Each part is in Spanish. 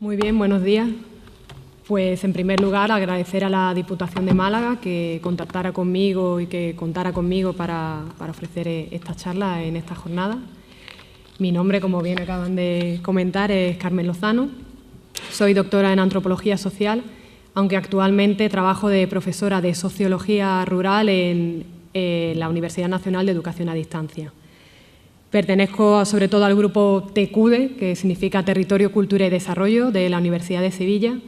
Muy bien, buenos días. Pues en primer lugar agradecer a la Diputación de Málaga que contactara conmigo y que contara conmigo para ofrecer esta charla en esta jornada. Mi nombre, como bien acaban de comentar, es Carmen Lozano. Soy doctora en Antropología Social, aunque actualmente trabajo de profesora de Sociología Rural en la Universidad Nacional de Educación a Distancia. Pertenezco sobre todo al grupo TECUDE, que significa Territorio, Cultura y Desarrollo, de la Universidad de Sevilla,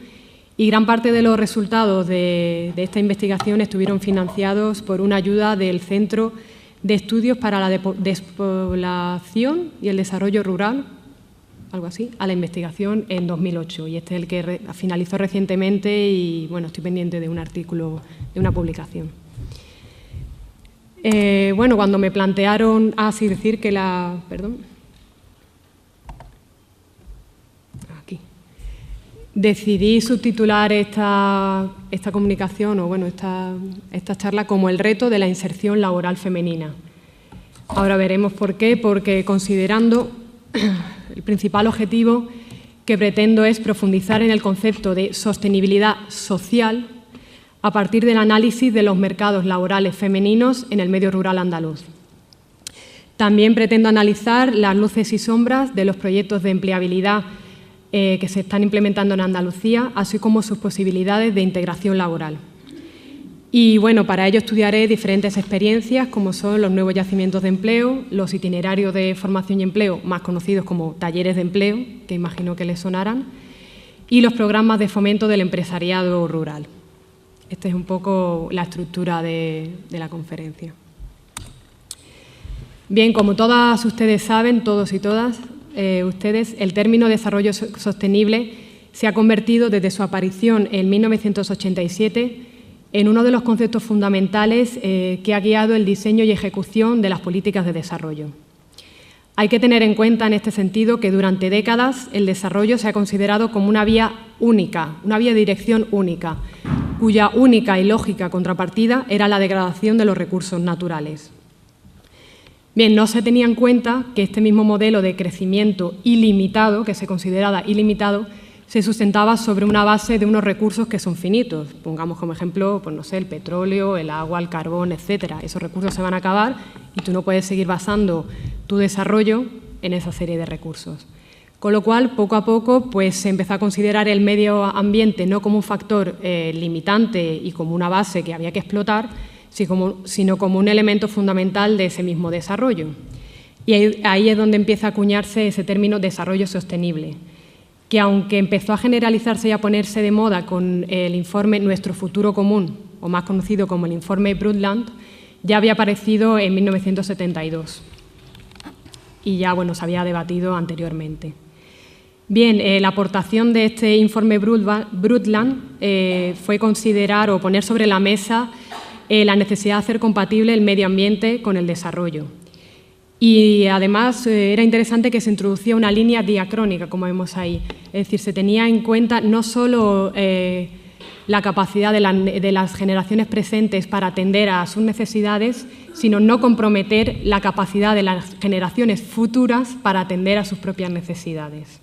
y gran parte de los resultados de esta investigación estuvieron financiados por una ayuda del Centro de Estudios para la Despoblación y el Desarrollo Rural, algo así, a la investigación en 2008. Y este es el que finalizó recientemente y, bueno, estoy pendiente de un artículo, de una publicación. Bueno, cuando me plantearon... decir que la... Perdón. Aquí. Decidí subtitular esta comunicación, o bueno, esta charla como el reto de la inserción laboral femenina. Ahora veremos por qué, porque considerando el principal objetivo que pretendo es profundizar en el concepto de sostenibilidad social a partir del análisis de los mercados laborales femeninos en el medio rural andaluz. También pretendo analizar las luces y sombras de los proyectos de empleabilidad que se están implementando en Andalucía, así como sus posibilidades de integración laboral. Y bueno, para ello estudiaré diferentes experiencias, como son los nuevos yacimientos de empleo, los itinerarios de formación y empleo, más conocidos como talleres de empleo, que imagino que les sonarán, y los programas de fomento del empresariado rural. Esta es un poco la estructura de la conferencia. Bien, como todas ustedes saben, todos y todas ustedes, el término desarrollo sostenible se ha convertido desde su aparición en 1987 en uno de los conceptos fundamentales que ha guiado el diseño y ejecución de las políticas de desarrollo. Hay que tener en cuenta en este sentido que durante décadas el desarrollo se ha considerado como una vía única, una vía de dirección única, cuya única y lógica contrapartida era la degradación de los recursos naturales. Bien, no se tenía en cuenta que este mismo modelo de crecimiento ilimitado, que se consideraba ilimitado, se sustentaba sobre una base de unos recursos que son finitos. Pongamos como ejemplo, pues no sé, el petróleo, el agua, el carbón, etcétera. Esos recursos se van a acabar y tú no puedes seguir basando tu desarrollo en esa serie de recursos. Con lo cual, poco a poco, pues se empezó a considerar el medio ambiente no como un factor limitante y como una base que había que explotar, sino como un elemento fundamental de ese mismo desarrollo. Y ahí es donde empieza a acuñarse ese término desarrollo sostenible, que aunque empezó a generalizarse y a ponerse de moda con el informe Nuestro Futuro Común, o más conocido como el informe Brundtland, ya había aparecido en 1972 y ya bueno, se había debatido anteriormente. Bien, la aportación de este informe Brundtland fue considerar o poner sobre la mesa la necesidad de hacer compatible el medio ambiente con el desarrollo. Y además era interesante que se introducía una línea diacrónica, como vemos ahí. Es decir, se tenía en cuenta no solo la capacidad de las generaciones presentes para atender a sus necesidades, sino no comprometer la capacidad de las generaciones futuras para atender a sus propias necesidades.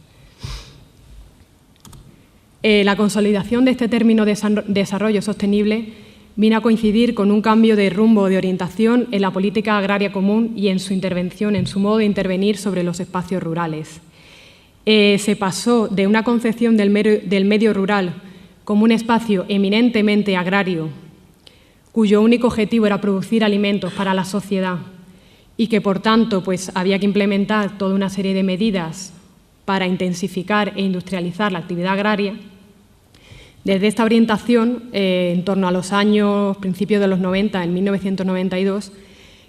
La consolidación de este término de desarrollo sostenible vino a coincidir con un cambio de rumbo de orientación en la política agraria común y en su intervención, en su modo de intervenir sobre los espacios rurales. Se pasó de una concepción del medio rural como un espacio eminentemente agrario, cuyo único objetivo era producir alimentos para la sociedad y que, por tanto, pues, había que implementar toda una serie de medidas para intensificar e industrializar la actividad agraria. Desde esta orientación, en torno a los años, principios de los 90, en 1992,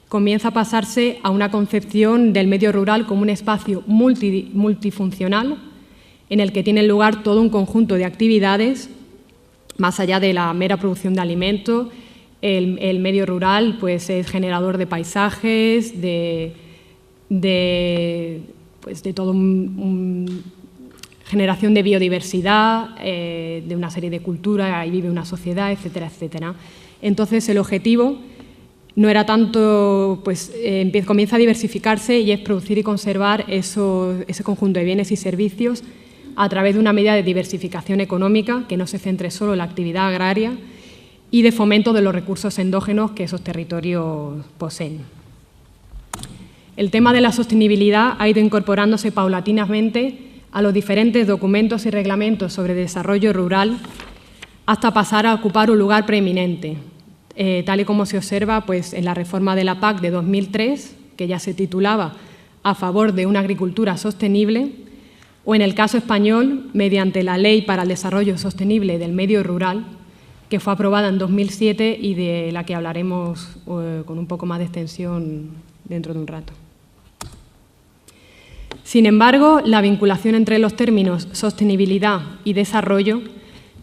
comienza a pasarse a una concepción del medio rural como un espacio multifuncional en el que tiene lugar todo un conjunto de actividades, más allá de la mera producción de alimentos. El medio rural pues, es generador de paisajes, de todo generación de biodiversidad, de una serie de culturas, ahí vive una sociedad, etcétera, etcétera. Entonces, el objetivo no era tanto, pues comienza a diversificarse y es producir y conservar ese conjunto de bienes y servicios a través de una medida de diversificación económica que no se centre solo en la actividad agraria y de fomento de los recursos endógenos que esos territorios poseen. El tema de la sostenibilidad ha ido incorporándose paulatinamente a los diferentes documentos y reglamentos sobre desarrollo rural hasta pasar a ocupar un lugar preeminente, tal y como se observa pues, en la reforma de la PAC de 2003, que ya se titulaba A favor de una agricultura sostenible, o en el caso español, mediante la Ley para el Desarrollo Sostenible del Medio Rural, que fue aprobada en 2007 y de la que hablaremos con un poco más de extensión dentro de un rato. Sin embargo, la vinculación entre los términos sostenibilidad y desarrollo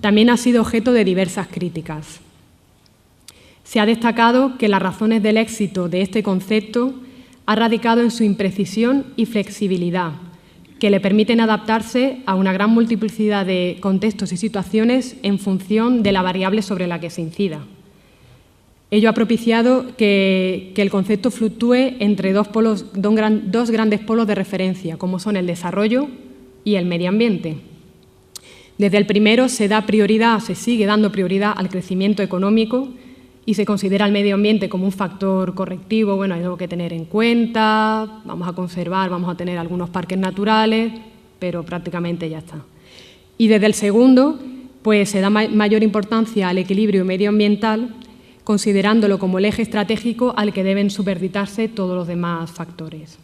también ha sido objeto de diversas críticas. Se ha destacado que las razones del éxito de este concepto ha radicado en su imprecisión y flexibilidad, que le permiten adaptarse a una gran multiplicidad de contextos y situaciones en función de la variable sobre la que se incida. Ello ha propiciado que el concepto fluctúe entre dos grandes polos de referencia, como son el desarrollo y el medio ambiente. Desde el primero se sigue dando prioridad al crecimiento económico y se considera el medio ambiente como un factor correctivo, bueno, hay algo que tener en cuenta, vamos a conservar, vamos a tener algunos parques naturales, pero prácticamente ya está. Y desde el segundo, pues se da mayor importancia al equilibrio medioambiental, considerándolo como el eje estratégico al que deben supeditarse todos los demás factores.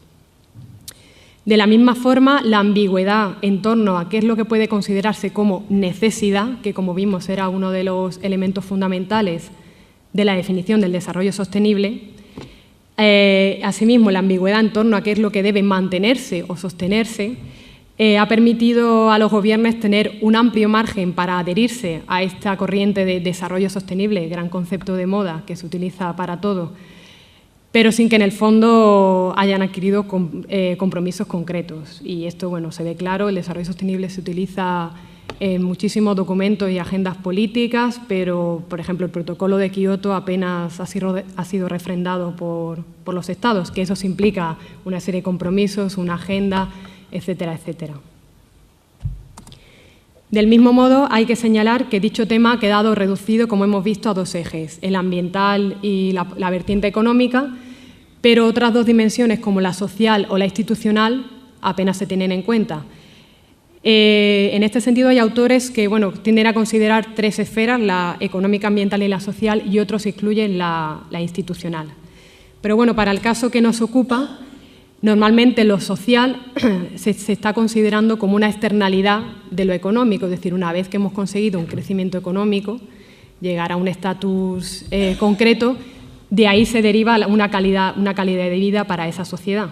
De la misma forma, la ambigüedad en torno a qué es lo que puede considerarse como necesidad, que como vimos era uno de los elementos fundamentales de la definición del desarrollo sostenible, asimismo la ambigüedad en torno a qué es lo que debe mantenerse o sostenerse, ha permitido a los gobiernos tener un amplio margen para adherirse a esta corriente de desarrollo sostenible, gran concepto de moda que se utiliza para todo, pero sin que en el fondo hayan adquirido compromisos concretos. Y esto, bueno, se ve claro, el desarrollo sostenible se utiliza en muchísimos documentos y agendas políticas, pero, por ejemplo, el protocolo de Kioto apenas ha sido refrendado por los Estados, que eso implica una serie de compromisos, una agenda, etcétera, etcétera. Del mismo modo, hay que señalar que dicho tema ha quedado reducido, como hemos visto, a dos ejes, el ambiental y la vertiente económica, pero otras dos dimensiones, como la social o la institucional, apenas se tienen en cuenta. En este sentido, hay autores que tienden a considerar tres esferas, la económica, ambiental y la social, y otros incluyen la institucional. Pero bueno, para el caso que nos ocupa, normalmente lo social se está considerando como una externalidad de lo económico, es decir, una vez que hemos conseguido un crecimiento económico, llegar a un estatus concreto, de ahí se deriva una calidad de vida para esa sociedad.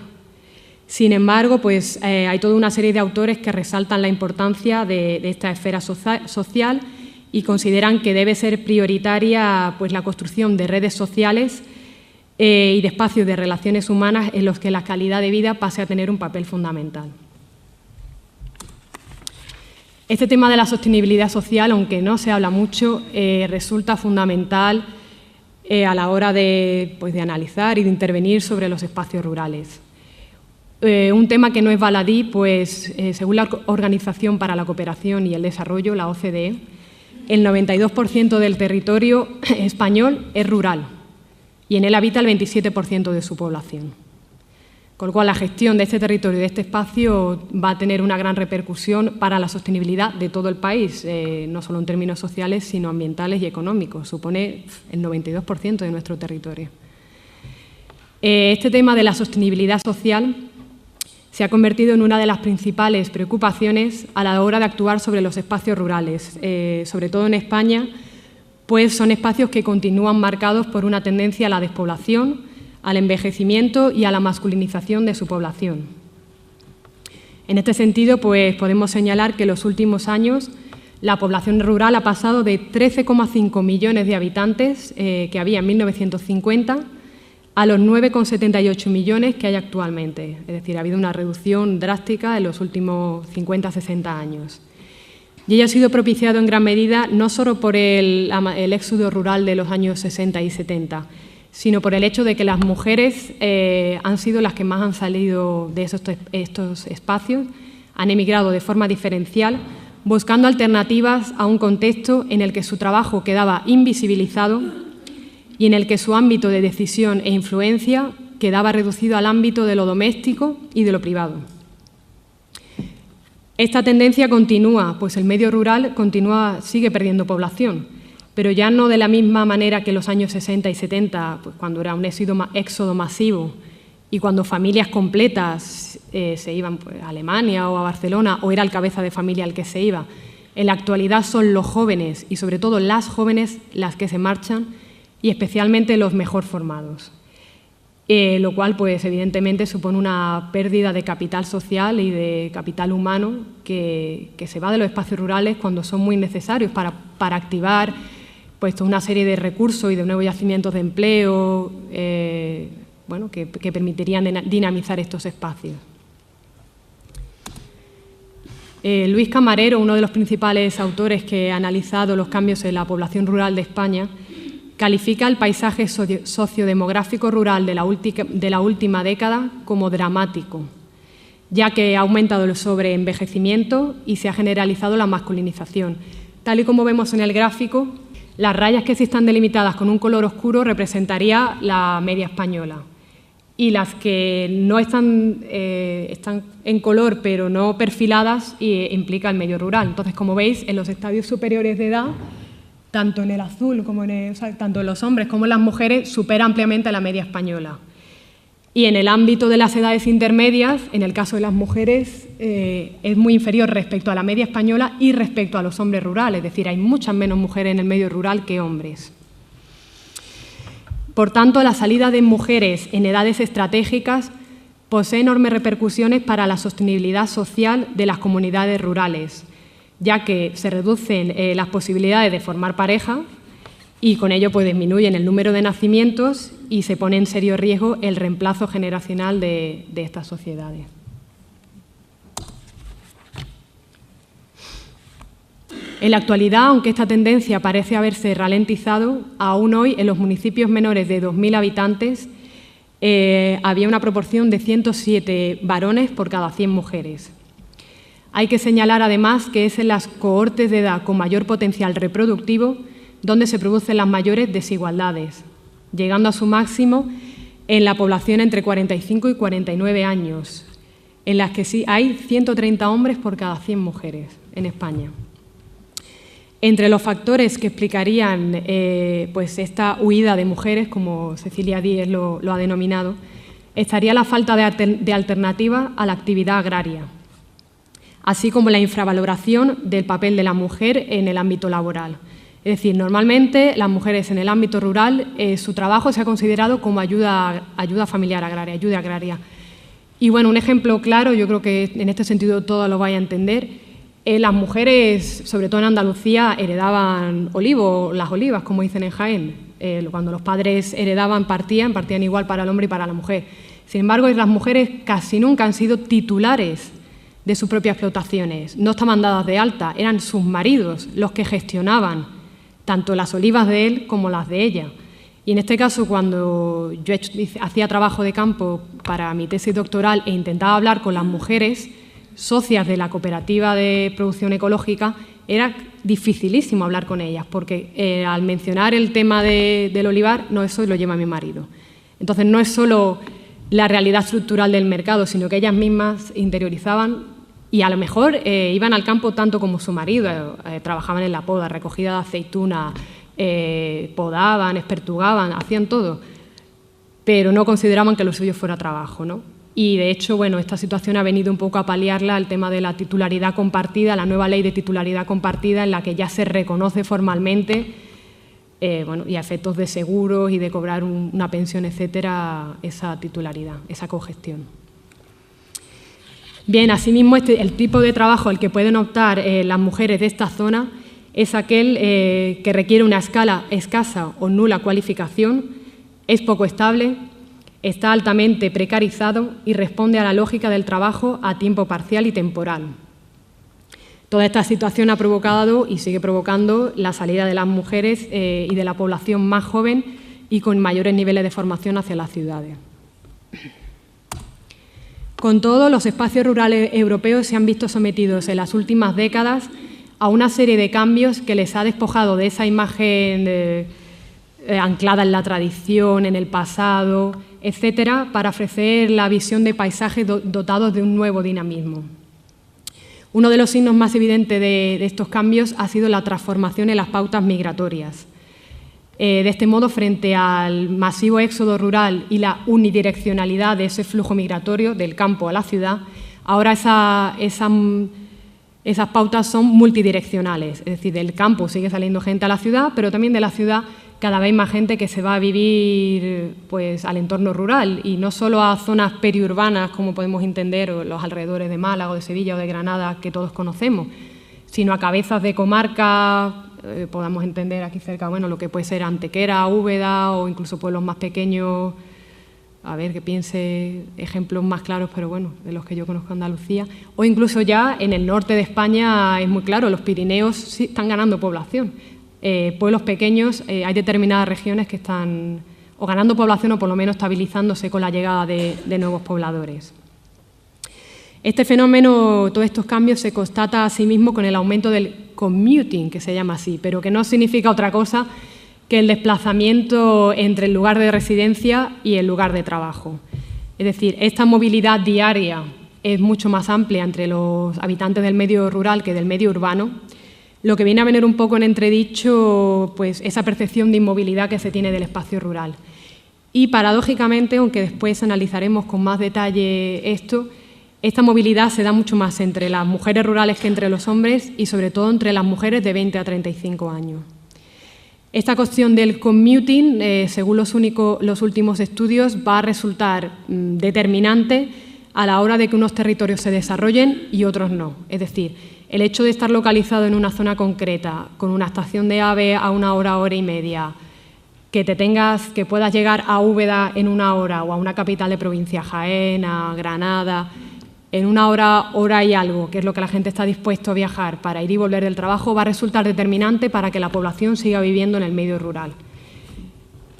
Sin embargo, pues, hay toda una serie de autores que resaltan la importancia de esta esfera social y consideran que debe ser prioritaria pues, la construcción de redes sociales y de espacios de relaciones humanas en los que la calidad de vida pase a tener un papel fundamental. Este tema de la sostenibilidad social, aunque no se habla mucho, resulta fundamental a la hora de analizar y de intervenir sobre los espacios rurales. Un tema que no es baladí, pues según la Organización para la Cooperación y el Desarrollo, la OCDE, el 92% del territorio español es rural y en él habita el 27% de su población. Con lo cual, la gestión de este territorio y de este espacio va a tener una gran repercusión para la sostenibilidad de todo el país, no solo en términos sociales, sino ambientales y económicos. Supone el 92% de nuestro territorio. Este tema de la sostenibilidad social se ha convertido en una de las principales preocupaciones a la hora de actuar sobre los espacios rurales, sobre todo en España, pues son espacios que continúan marcados por una tendencia a la despoblación, al envejecimiento y a la masculinización de su población. En este sentido, pues podemos señalar que en los últimos años la población rural ha pasado de 13,5 millones de habitantes que había en 1950 a los 9,78 millones que hay actualmente. Es decir, ha habido una reducción drástica en los últimos 50-60 años. Y ello ha sido propiciado en gran medida no solo por el éxodo rural de los años 60 y 70, sino por el hecho de que las mujeres han sido las que más han salido de estos espacios, han emigrado de forma diferencial, buscando alternativas a un contexto en el que su trabajo quedaba invisibilizado y en el que su ámbito de decisión e influencia quedaba reducido al ámbito de lo doméstico y de lo privado. Esta tendencia continúa, pues el medio rural sigue perdiendo población, pero ya no de la misma manera que en los años 60 y 70, pues cuando era un éxodo masivo y cuando familias completas se iban pues, a Alemania o a Barcelona, o era el cabeza de familia el que se iba. En la actualidad son los jóvenes y sobre todo las jóvenes las que se marchan, y especialmente los mejor formados. Lo cual, pues, evidentemente, supone una pérdida de capital social y de capital humano que se va de los espacios rurales cuando son muy necesarios para activar pues, una serie de recursos y de nuevos yacimientos de empleo bueno, que permitirían dinamizar estos espacios. Luis Camarero, uno de los principales autores que ha analizado los cambios en la población rural de España, califica el paisaje sociodemográfico rural de la última década como dramático, ya que ha aumentado el sobreenvejecimiento y se ha generalizado la masculinización. Tal y como vemos en el gráfico, las rayas que sí están delimitadas con un color oscuro representaría la media española, y las que no están en color pero no perfiladas implica el medio rural. Entonces, como veis, en los estadios superiores de edad, tanto en el azul, como tanto en los hombres como en las mujeres, supera ampliamente a la media española. Y en el ámbito de las edades intermedias, en el caso de las mujeres, es muy inferior respecto a la media española y respecto a los hombres rurales, es decir, hay muchas menos mujeres en el medio rural que hombres. Por tanto, la salida de mujeres en edades estratégicas posee enormes repercusiones para la sostenibilidad social de las comunidades rurales, ya que se reducen las posibilidades de formar pareja y con ello pues, disminuyen el número de nacimientos y se pone en serio riesgo el reemplazo generacional de estas sociedades. En la actualidad, aunque esta tendencia parece haberse ralentizado, aún hoy en los municipios menores de 2.000 habitantes había una proporción de 107 varones por cada 100 mujeres. Hay que señalar además que es en las cohortes de edad con mayor potencial reproductivo donde se producen las mayores desigualdades, llegando a su máximo en la población entre 45 y 49 años, en las que sí hay 130 hombres por cada 100 mujeres en España. Entre los factores que explicarían pues esta huida de mujeres, como Cecilia Díez lo ha denominado, estaría la falta de alternativa a la actividad agraria, así como la infravaloración del papel de la mujer en el ámbito laboral. Es decir, normalmente las mujeres en el ámbito rural, su trabajo se ha considerado como ayuda familiar agraria, ayuda agraria. Y bueno, un ejemplo claro, yo creo que en este sentido todo lo vais a entender, las mujeres, sobre todo en Andalucía, heredaban las olivas, como dicen en Jaén. Cuando los padres heredaban, partían igual para el hombre y para la mujer. Sin embargo, las mujeres casi nunca han sido titulares de sus propias explotaciones, no estaban dadas de alta, eran sus maridos los que gestionaban tanto las olivas de él como las de ella. Y en este caso, cuando yo hacía trabajo de campo para mi tesis doctoral e intentaba hablar con las mujeres socias de la cooperativa de producción ecológica, era dificilísimo hablar con ellas, porque al mencionar el tema del olivar, no, eso lo lleva mi marido. Entonces, no es solo la realidad estructural del mercado, sino que ellas mismas interiorizaban y a lo mejor iban al campo tanto como su marido, trabajaban en la poda, recogida de aceituna, podaban, espertugaban, hacían todo, pero no consideraban que lo suyo fuera trabajo, ¿no? Y de hecho, bueno, esta situación ha venido un poco a paliarla el tema de la titularidad compartida, la nueva ley de titularidad compartida en la que ya se reconoce formalmente, bueno, y a efectos de seguros y de cobrar una pensión, etcétera, esa titularidad, esa cogestión. Bien, asimismo, el tipo de trabajo al que pueden optar las mujeres de esta zona es aquel que requiere una escasa o nula cualificación, es poco estable, está altamente precarizado y responde a la lógica del trabajo a tiempo parcial y temporal. Toda esta situación ha provocado y sigue provocando la salida de las mujeres y de la población más joven y con mayores niveles de formación hacia las ciudades. Con todo, los espacios rurales europeos se han visto sometidos en las últimas décadas a una serie de cambios que les ha despojado de esa imagen anclada en la tradición, en el pasado, etcétera, para ofrecer la visión de paisajes dotados de un nuevo dinamismo. Uno de los signos más evidentes de estos cambios ha sido la transformación en las pautas migratorias. De este modo, frente al masivo éxodo rural y la unidireccionalidad de ese flujo migratorio del campo a la ciudad, ahora esas pautas son multidireccionales, es decir, del campo sigue saliendo gente a la ciudad, pero también de la ciudad cada vez más gente que se va a vivir pues, al entorno rural y no solo a zonas periurbanas, como podemos entender, o los alrededores de Málaga o de Sevilla o de Granada, que todos conocemos, sino a cabezas de comarca, podamos entender aquí cerca, bueno, lo que puede ser Antequera, Úbeda o incluso pueblos más pequeños. A ver, que piense ejemplos más claros, pero bueno, de los que yo conozco Andalucía. O incluso ya en el norte de España es muy claro, los Pirineos sí están ganando población. Pueblos pequeños, hay determinadas regiones que están o ganando población o por lo menos estabilizándose con la llegada de nuevos pobladores. Este fenómeno, todos estos cambios, se constata asimismo con el aumento del commuting, que se llama así, pero que no significa otra cosa que el desplazamiento entre el lugar de residencia y el lugar de trabajo. Es decir, esta movilidad diaria es mucho más amplia entre los habitantes del medio rural que del medio urbano, lo que viene a venir un poco en entredicho pues, esa percepción de inmovilidad que se tiene del espacio rural. Y paradójicamente, aunque después analizaremos con más detalle esto, esta movilidad se da mucho más entre las mujeres rurales que entre los hombres y sobre todo entre las mujeres de 20 a 35 años. Esta cuestión del commuting, según los últimos estudios, va a resultar determinante a la hora de que unos territorios se desarrollen y otros no. Es decir, el hecho de estar localizado en una zona concreta, con una estación de AVE a 1 hora, hora y media, que puedas llegar a Úbeda en 1 hora o a una capital de provincia, Jaén, a Granada, en 1 hora, hora y algo, que es lo que la gente está dispuesto a viajar para ir y volver del trabajo, va a resultar determinante para que la población siga viviendo en el medio rural.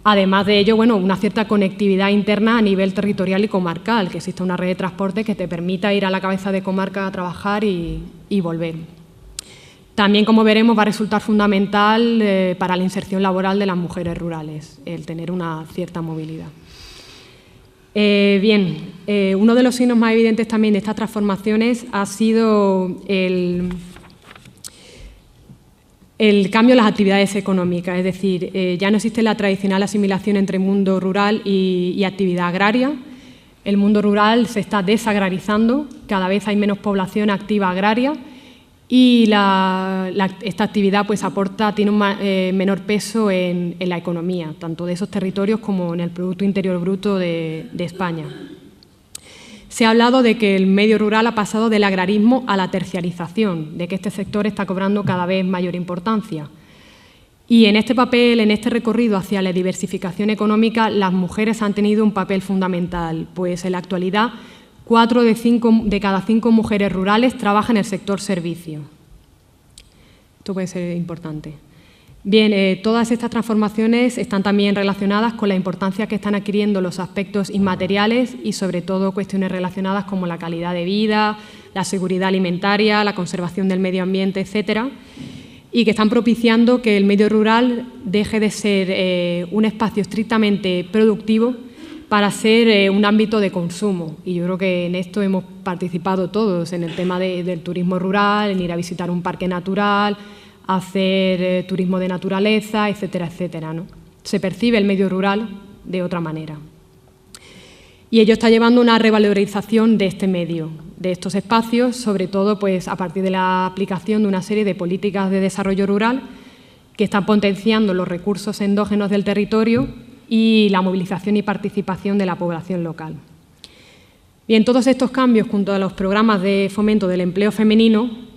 Además de ello, bueno, una cierta conectividad interna a nivel territorial y comarcal, que exista una red de transporte que te permita ir a la cabeza de comarca a trabajar y volver. También, como veremos, va a resultar fundamental para la inserción laboral de las mujeres rurales, el tener una cierta movilidad. Uno de los signos más evidentes también de estas transformaciones ha sido el cambio en las actividades económicas, es decir, ya no existe la tradicional asimilación entre mundo rural y actividad agraria. El mundo rural se está desagrarizando, cada vez hay menos población activa agraria y esta actividad pues, tiene un menor peso en la economía, tanto de esos territorios como en el Producto Interior Bruto de España. Se ha hablado de que el medio rural ha pasado del agrarismo a la terciarización, de que este sector está cobrando cada vez mayor importancia. Y en este papel, en este recorrido hacia la diversificación económica, las mujeres han tenido un papel fundamental, pues en la actualidad 4 de cada 5 mujeres rurales trabajan en el sector servicio. Esto puede ser importante. Bien, todas estas transformaciones están también relacionadas con la importancia que están adquiriendo los aspectos inmateriales y sobre todo cuestiones relacionadas como la calidad de vida, la seguridad alimentaria, la conservación del medio ambiente, etcétera, y que están propiciando que el medio rural deje de ser un espacio estrictamente productivo para ser un ámbito de consumo. Y yo creo que en esto hemos participado todos, en el tema del turismo rural, en ir a visitar un parque natural, hacer turismo de naturaleza, etcétera, etcétera, ¿no? Se percibe el medio rural de otra manera. Y ello está llevando a una revalorización de este medio, de estos espacios, sobre todo pues, a partir de la aplicación de una serie de políticas de desarrollo rural que están potenciando los recursos endógenos del territorio y la movilización y participación de la población local. Bien, todos estos cambios, junto a los programas de fomento del empleo femenino,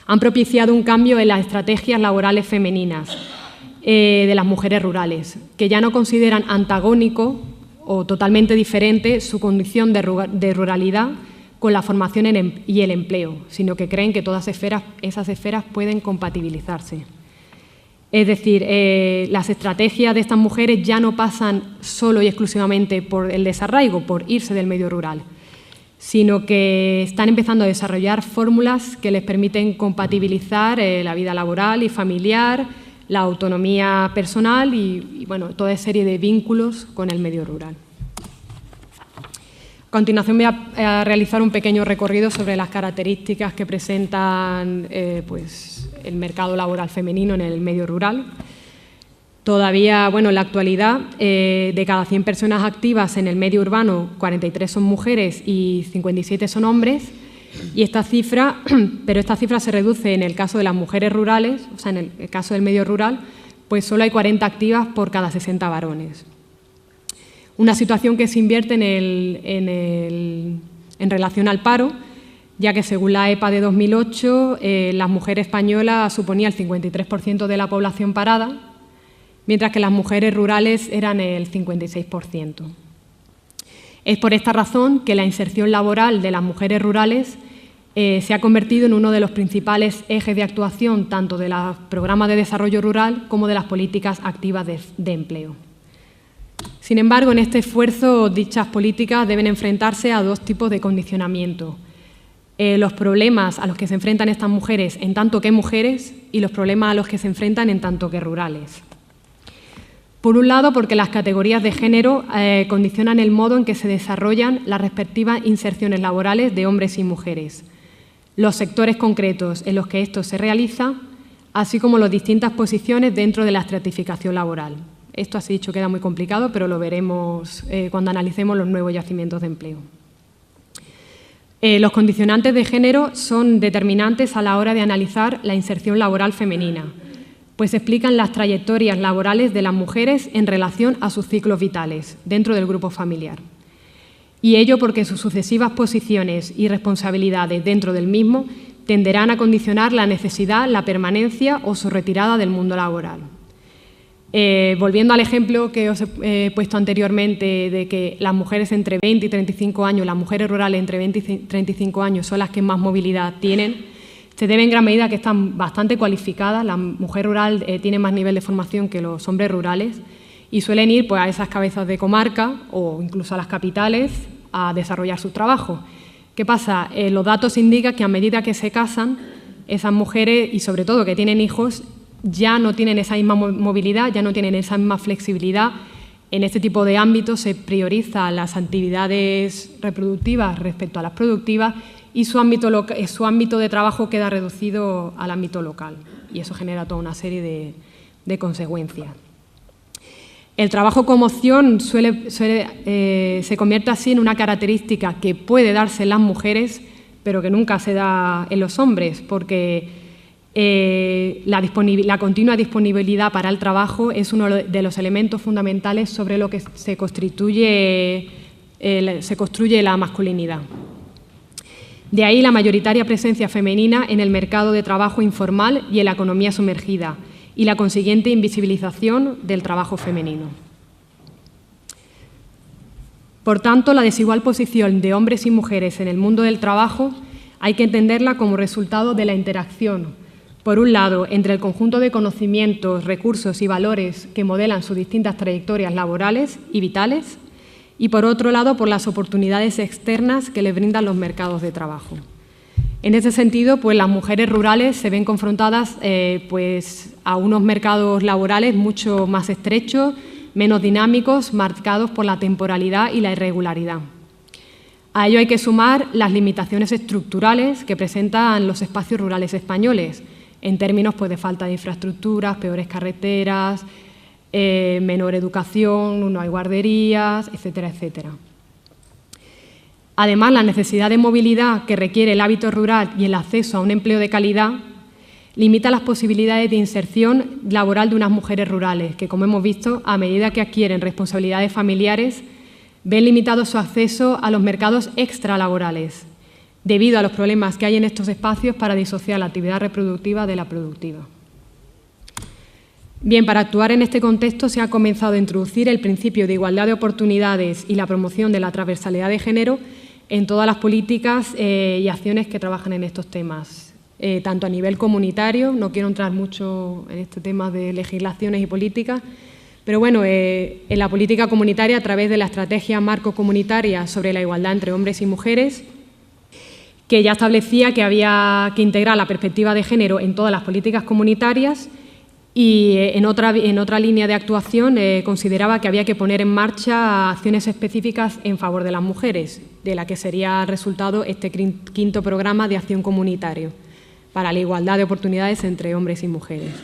han propiciado un cambio en las estrategias laborales femeninas de las mujeres rurales, que ya no consideran antagónico o totalmente diferente su condición de ruralidad con la formación y el empleo, sino que creen que todas esas esferas pueden compatibilizarse. Es decir, las estrategias de estas mujeres ya no pasan solo y exclusivamente por el desarraigo, por irse del medio rural, sino que están empezando a desarrollar fórmulas que les permiten compatibilizar la vida laboral y familiar, la autonomía personal y bueno, toda serie de vínculos con el medio rural. A continuación voy a realizar un pequeño recorrido sobre las características que presentan pues, el mercado laboral femenino en el medio rural. Todavía, bueno, en la actualidad, de cada 100 personas activas en el medio urbano, 43 son mujeres y 57 son hombres, y esta cifra se reduce en el caso de las mujeres rurales, o sea, en el caso del medio rural, pues solo hay 40 activas por cada 60 varones. Una situación que se invierte en relación al paro, ya que según la EPA de 2008, las mujeres españolas suponían el 53% de la población parada, mientras que las mujeres rurales eran el 56%. Es por esta razón que la inserción laboral de las mujeres rurales se ha convertido en uno de los principales ejes de actuación tanto de los programas de desarrollo rural como de las políticas activas de empleo. Sin embargo, en este esfuerzo, dichas políticas deben enfrentarse a dos tipos de condicionamiento. Los problemas a los que se enfrentan estas mujeres en tanto que mujeres y los problemas a los que se enfrentan en tanto que rurales. Por un lado, porque las categorías de género condicionan el modo en que se desarrollan las respectivas inserciones laborales de hombres y mujeres, los sectores concretos en los que esto se realiza, así como las distintas posiciones dentro de la estratificación laboral. Esto, así dicho, queda muy complicado, pero lo veremos cuando analicemos los nuevos yacimientos de empleo. Los condicionantes de género son determinantes a la hora de analizar la inserción laboral femenina, pues explican las trayectorias laborales de las mujeres en relación a sus ciclos vitales dentro del grupo familiar. Y ello porque sus sucesivas posiciones y responsabilidades dentro del mismo tenderán a condicionar la necesidad, la permanencia o su retirada del mundo laboral. Volviendo al ejemplo que os he puesto anteriormente de que las mujeres entre 20 y 35 años, las mujeres rurales entre 20 y 35 años son las que más movilidad tienen, se debe en gran medida a que están bastante cualificadas. La mujer rural tiene más nivel de formación que los hombres rurales y suelen ir pues, a esas cabezas de comarca o incluso a las capitales a desarrollar su trabajo. ¿Qué pasa? Los datos indican que a medida que se casan, esas mujeres, y sobre todo que tienen hijos, ya no tienen esa misma movilidad, ya no tienen esa misma flexibilidad. En este tipo de ámbitos se prioriza las actividades reproductivas respecto a las productivas y su ámbito de trabajo queda reducido al ámbito local y eso genera toda una serie de consecuencias. El trabajo como opción se convierte así en una característica que puede darse en las mujeres, pero que nunca se da en los hombres, porque la continua disponibilidad para el trabajo es uno de los elementos fundamentales sobre lo que se construye la masculinidad. De ahí la mayoritaria presencia femenina en el mercado de trabajo informal y en la economía sumergida y la consiguiente invisibilización del trabajo femenino. Por tanto, la desigual posición de hombres y mujeres en el mundo del trabajo hay que entenderla como resultado de la interacción, por un lado, entre el conjunto de conocimientos, recursos y valores que modelan sus distintas trayectorias laborales y vitales, y por otro lado, por las oportunidades externas que les brindan los mercados de trabajo. En ese sentido, pues, las mujeres rurales se ven confrontadas pues, a unos mercados laborales mucho más estrechos, menos dinámicos, marcados por la temporalidad y la irregularidad. A ello hay que sumar las limitaciones estructurales que presentan los espacios rurales españoles, en términos pues, de falta de infraestructuras, peores carreteras, menor educación, no hay guarderías, etcétera, etcétera. Además, la necesidad de movilidad que requiere el hábito rural y el acceso a un empleo de calidad limita las posibilidades de inserción laboral de unas mujeres rurales, que, como hemos visto, a medida que adquieren responsabilidades familiares, ven limitado su acceso a los mercados extralaborales, debido a los problemas que hay en estos espacios para disociar la actividad reproductiva de la productiva. Bien, para actuar en este contexto se ha comenzado a introducir el principio de igualdad de oportunidades y la promoción de la transversalidad de género en todas las políticas y acciones que trabajan en estos temas, tanto a nivel comunitario, no quiero entrar mucho en este tema de legislaciones y políticas, Pero bueno, en la política comunitaria, a través de la estrategia marco comunitaria sobre la igualdad entre hombres y mujeres, que ya establecía que había que integrar la perspectiva de género en todas las políticas comunitarias, y en otra línea de actuación consideraba que había que poner en marcha acciones específicas en favor de las mujeres, de la que sería resultado este quinto programa de acción comunitario para la igualdad de oportunidades entre hombres y mujeres.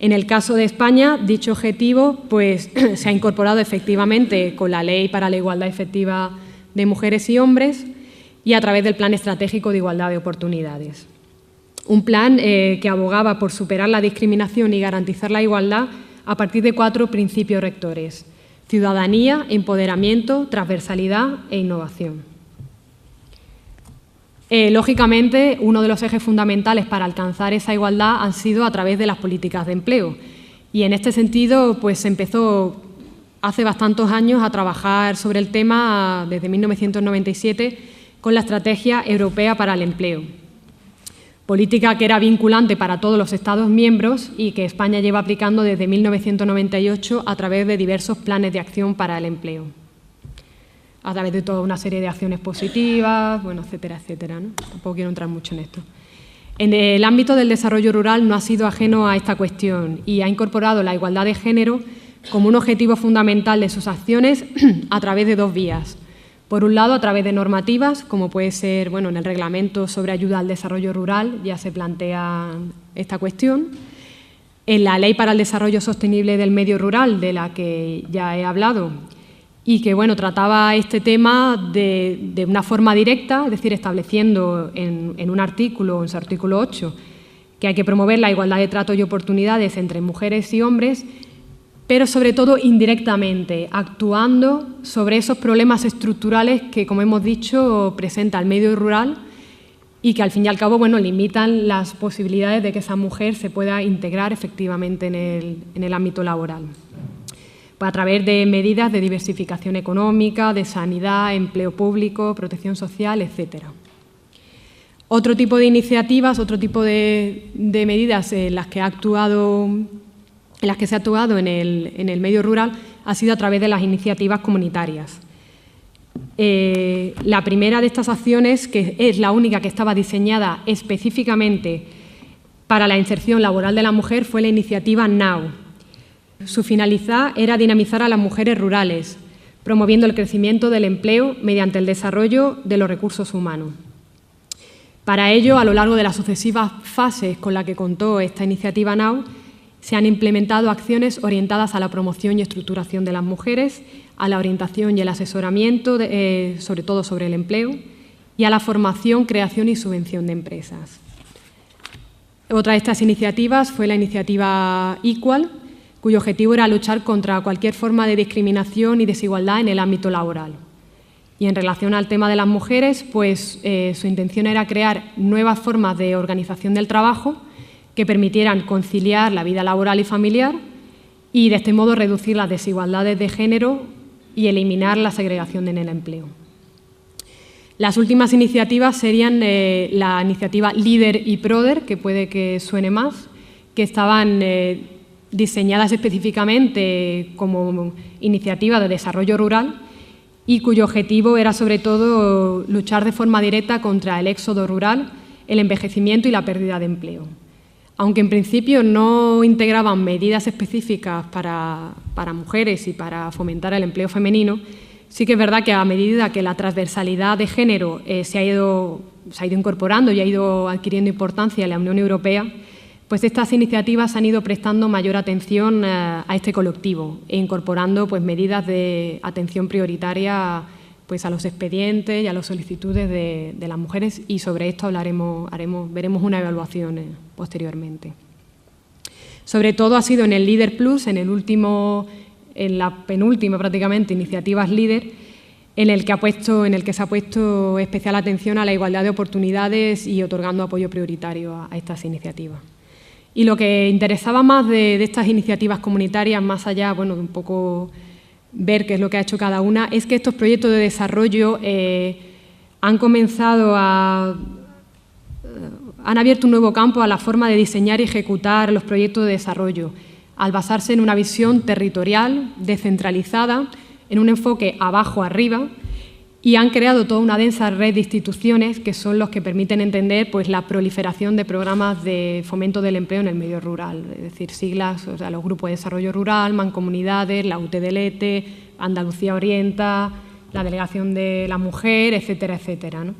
En el caso de España, dicho objetivo pues, se ha incorporado efectivamente con la Ley para la Igualdad Efectiva de Mujeres y Hombres y a través del Plan Estratégico de Igualdad de Oportunidades. Un plan que abogaba por superar la discriminación y garantizar la igualdad a partir de 4 principios rectores: ciudadanía, empoderamiento, transversalidad e innovación. Lógicamente, uno de los ejes fundamentales para alcanzar esa igualdad han sido a través de las políticas de empleo. Y en este sentido, pues se empezó hace bastantes años a trabajar sobre el tema desde 1997 con la Estrategia Europea para el Empleo. Política que era vinculante para todos los Estados miembros y que España lleva aplicando desde 1998 a través de diversos planes de acción para el empleo. A través de toda una serie de acciones positivas, bueno, etcétera, etcétera, ¿no? Tampoco quiero entrar mucho en esto. En el ámbito del desarrollo rural no ha sido ajeno a esta cuestión y ha incorporado la igualdad de género como un objetivo fundamental de sus acciones a través de 2 vías. Por un lado, a través de normativas, como puede ser, bueno, en el Reglamento sobre ayuda al desarrollo rural ya se plantea esta cuestión. En la Ley para el Desarrollo Sostenible del Medio Rural, de la que ya he hablado, y que, bueno, trataba este tema de una forma directa, es decir, estableciendo en un artículo, en su artículo 8, que hay que promover la igualdad de trato y oportunidades entre mujeres y hombres, pero sobre todo indirectamente, actuando sobre esos problemas estructurales que, como hemos dicho, presenta el medio rural y que, al fin y al cabo, bueno, limitan las posibilidades de que esa mujer se pueda integrar efectivamente en el ámbito laboral, a través de medidas de diversificación económica, de sanidad, empleo público, protección social, etcétera. Otro tipo de iniciativas, otro tipo de medidas en las que se ha actuado en el medio rural ha sido a través de las iniciativas comunitarias. La primera de estas acciones, que es la única que estaba diseñada específicamente para la inserción laboral de la mujer, fue la iniciativa NOW. Su finalidad era dinamizar a las mujeres rurales, promoviendo el crecimiento del empleo mediante el desarrollo de los recursos humanos. Para ello, a lo largo de las sucesivas fases con las que contó esta iniciativa NOW, se han implementado acciones orientadas a la promoción y estructuración de las mujeres, a la orientación y el asesoramiento, sobre todo sobre el empleo, y a la formación, creación y subvención de empresas. Otra de estas iniciativas fue la iniciativa Equal, cuyo objetivo era luchar contra cualquier forma de discriminación y desigualdad en el ámbito laboral. Y en relación al tema de las mujeres, pues su intención era crear nuevas formas de organización del trabajo que permitieran conciliar la vida laboral y familiar y de este modo reducir las desigualdades de género y eliminar la segregación en el empleo. Las últimas iniciativas serían la iniciativa LEADER y PRODER, que puede que suene más, que estaban diseñadas específicamente como iniciativa de desarrollo rural y cuyo objetivo era sobre todo luchar de forma directa contra el éxodo rural, el envejecimiento y la pérdida de empleo. Aunque en principio no integraban medidas específicas para mujeres y para fomentar el empleo femenino, sí que es verdad que a medida que la transversalidad de género se ha ido incorporando y ha ido adquiriendo importancia en la Unión Europea, pues estas iniciativas han ido prestando mayor atención a este colectivo e incorporando pues, medidas de atención prioritaria pues, a los expedientes y a las solicitudes de las mujeres, y sobre esto veremos una evaluación posteriormente. Sobre todo ha sido en el LEADER Plus, en la penúltima prácticamente iniciativas LEADER, en el que se ha puesto especial atención a la igualdad de oportunidades y otorgando apoyo prioritario a estas iniciativas. Y lo que interesaba más de estas iniciativas comunitarias, más allá, bueno, de un poco ver qué es lo que ha hecho cada una, es que estos proyectos de desarrollo han abierto un nuevo campo a la forma de diseñar y ejecutar los proyectos de desarrollo, al basarse en una visión territorial, descentralizada, en un enfoque abajo arriba, y han creado toda una densa red de instituciones que son los que permiten entender pues, la proliferación de programas de fomento del empleo en el medio rural, es decir, siglas, o sea, los grupos de desarrollo rural, mancomunidades, la UTDLT, Andalucía Orienta, la Delegación de la Mujer, etcétera, etcétera, ¿no?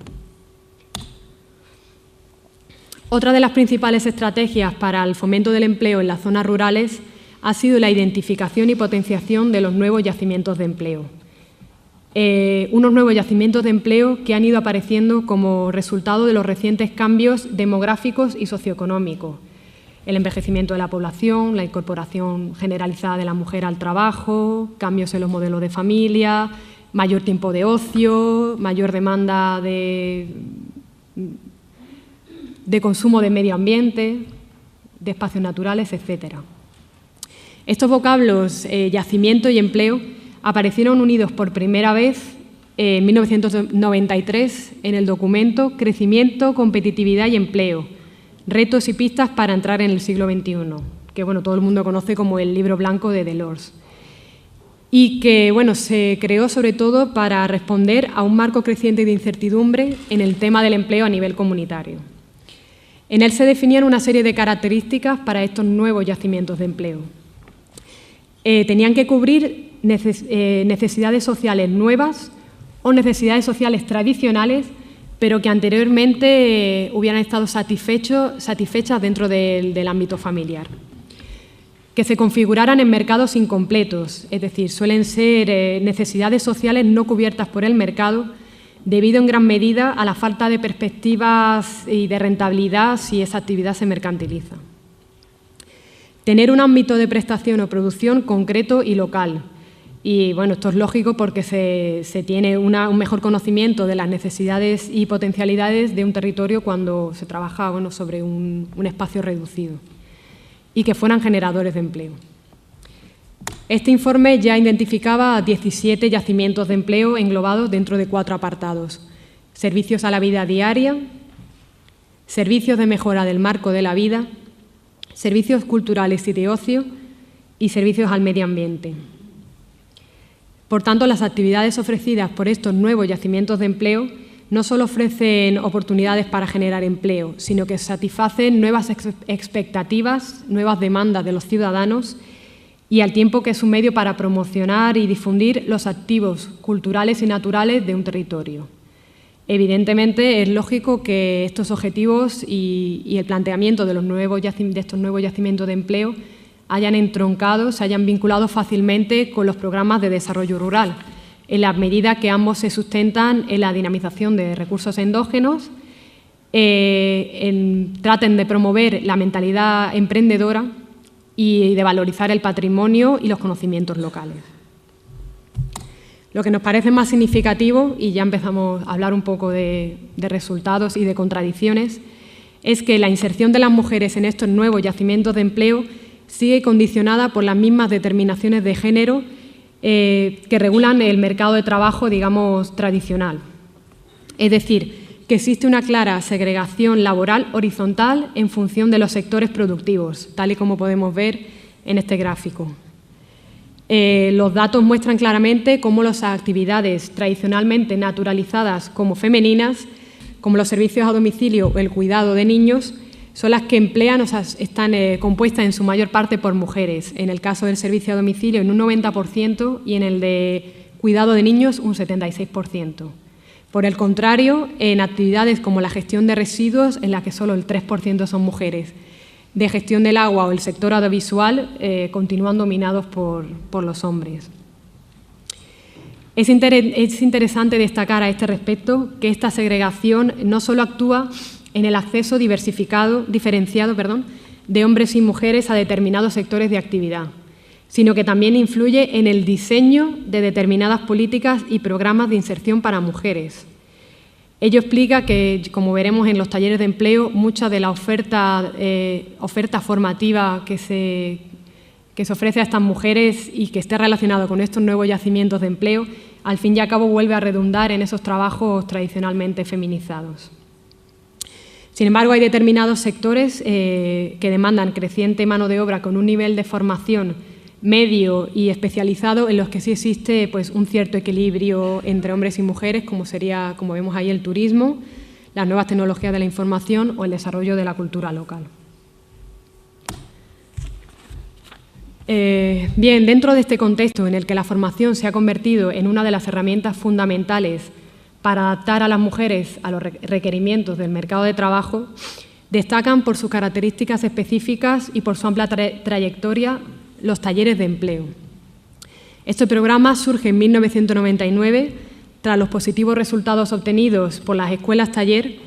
Otra de las principales estrategias para el fomento del empleo en las zonas rurales ha sido la identificación y potenciación de los nuevos yacimientos de empleo. Unos nuevos yacimientos de empleo que han ido apareciendo como resultado de los recientes cambios demográficos y socioeconómicos. El envejecimiento de la población, la incorporación generalizada de la mujer al trabajo, cambios en los modelos de familia, mayor tiempo de ocio, mayor demanda de consumo de medio ambiente, de espacios naturales, etc. Estos vocablos, yacimiento y empleo, aparecieron unidos por primera vez en 1993 en el documento Crecimiento, Competitividad y Empleo, retos y pistas para entrar en el siglo XXI, que bueno, todo el mundo conoce como el Libro Blanco de Delors, y que bueno, se creó sobre todo para responder a un marco creciente de incertidumbre en el tema del empleo a nivel comunitario. En él se definían una serie de características para estos nuevos yacimientos de empleo. Tenían que cubrir necesidades sociales nuevas o necesidades sociales tradicionales, pero que anteriormente hubieran estado satisfechas dentro del ámbito familiar. Que se configuraran en mercados incompletos, es decir, suelen ser necesidades sociales no cubiertas por el mercado, debido en gran medida a la falta de perspectivas y de rentabilidad si esa actividad se mercantiliza. Tener un ámbito de prestación o producción concreto y local. Y bueno, esto es lógico porque se tiene un mejor conocimiento de las necesidades y potencialidades de un territorio cuando se trabaja sobre un espacio reducido. Y que fueran generadores de empleo. Este informe ya identificaba 17 yacimientos de empleo englobados dentro de 4 apartados: servicios a la vida diaria, servicios de mejora del marco de la vida, servicios culturales y de ocio y servicios al medio ambiente. Por tanto, las actividades ofrecidas por estos nuevos yacimientos de empleo no solo ofrecen oportunidades para generar empleo, sino que satisfacen nuevas expectativas, nuevas demandas de los ciudadanos y al tiempo que es un medio para promocionar y difundir los activos culturales y naturales de un territorio. Evidentemente, es lógico que estos objetivos y el planteamiento de estos nuevos yacimientos de empleo hayan entroncado, se hayan vinculado fácilmente con los programas de desarrollo rural, en la medida que ambos se sustentan en la dinamización de recursos endógenos, traten de promover la mentalidad emprendedora y de valorizar el patrimonio y los conocimientos locales. Lo que nos parece más significativo, y ya empezamos a hablar un poco de resultados y de contradicciones, es que la inserción de las mujeres en estos nuevos yacimientos de empleo sigue condicionada por las mismas determinaciones de género que regulan el mercado de trabajo, digamos, tradicional. Es decir, que existe una clara segregación laboral horizontal en función de los sectores productivos, tal y como podemos ver en este gráfico. Los datos muestran claramente cómo las actividades tradicionalmente naturalizadas como femeninas, como los servicios a domicilio o el cuidado de niños, son las que emplean, o sea, están compuestas en su mayor parte por mujeres. En el caso del servicio a domicilio, en un 90%, y en el de cuidado de niños, un 76%. Por el contrario, en actividades como la gestión de residuos, en la que solo el 3% son mujeres, de gestión del agua o el sector audiovisual, continúan dominados por los hombres. Es interesante destacar a este respecto que esta segregación no solo actúa en el acceso diferenciado de hombres y mujeres a determinados sectores de actividad, sino que también influye en el diseño de determinadas políticas y programas de inserción para mujeres. Ello explica que, como veremos en los talleres de empleo, mucha de la oferta formativa que se ofrece a estas mujeres y que esté relacionado con estos nuevos yacimientos de empleo, al fin y al cabo vuelve a redundar en esos trabajos tradicionalmente feminizados. Sin embargo, hay determinados sectores que demandan creciente mano de obra con un nivel de formación medio y especializado en los que sí existe pues, un cierto equilibrio entre hombres y mujeres, como sería, como vemos ahí, el turismo, las nuevas tecnologías de la información o el desarrollo de la cultura local. Bien, dentro de este contexto en el que la formación se ha convertido en una de las herramientas fundamentales para adaptar a las mujeres a los requerimientos del mercado de trabajo, destacan por sus características específicas y por su amplia trayectoria los talleres de empleo. Este programa surge en 1999 tras los positivos resultados obtenidos por las escuelas taller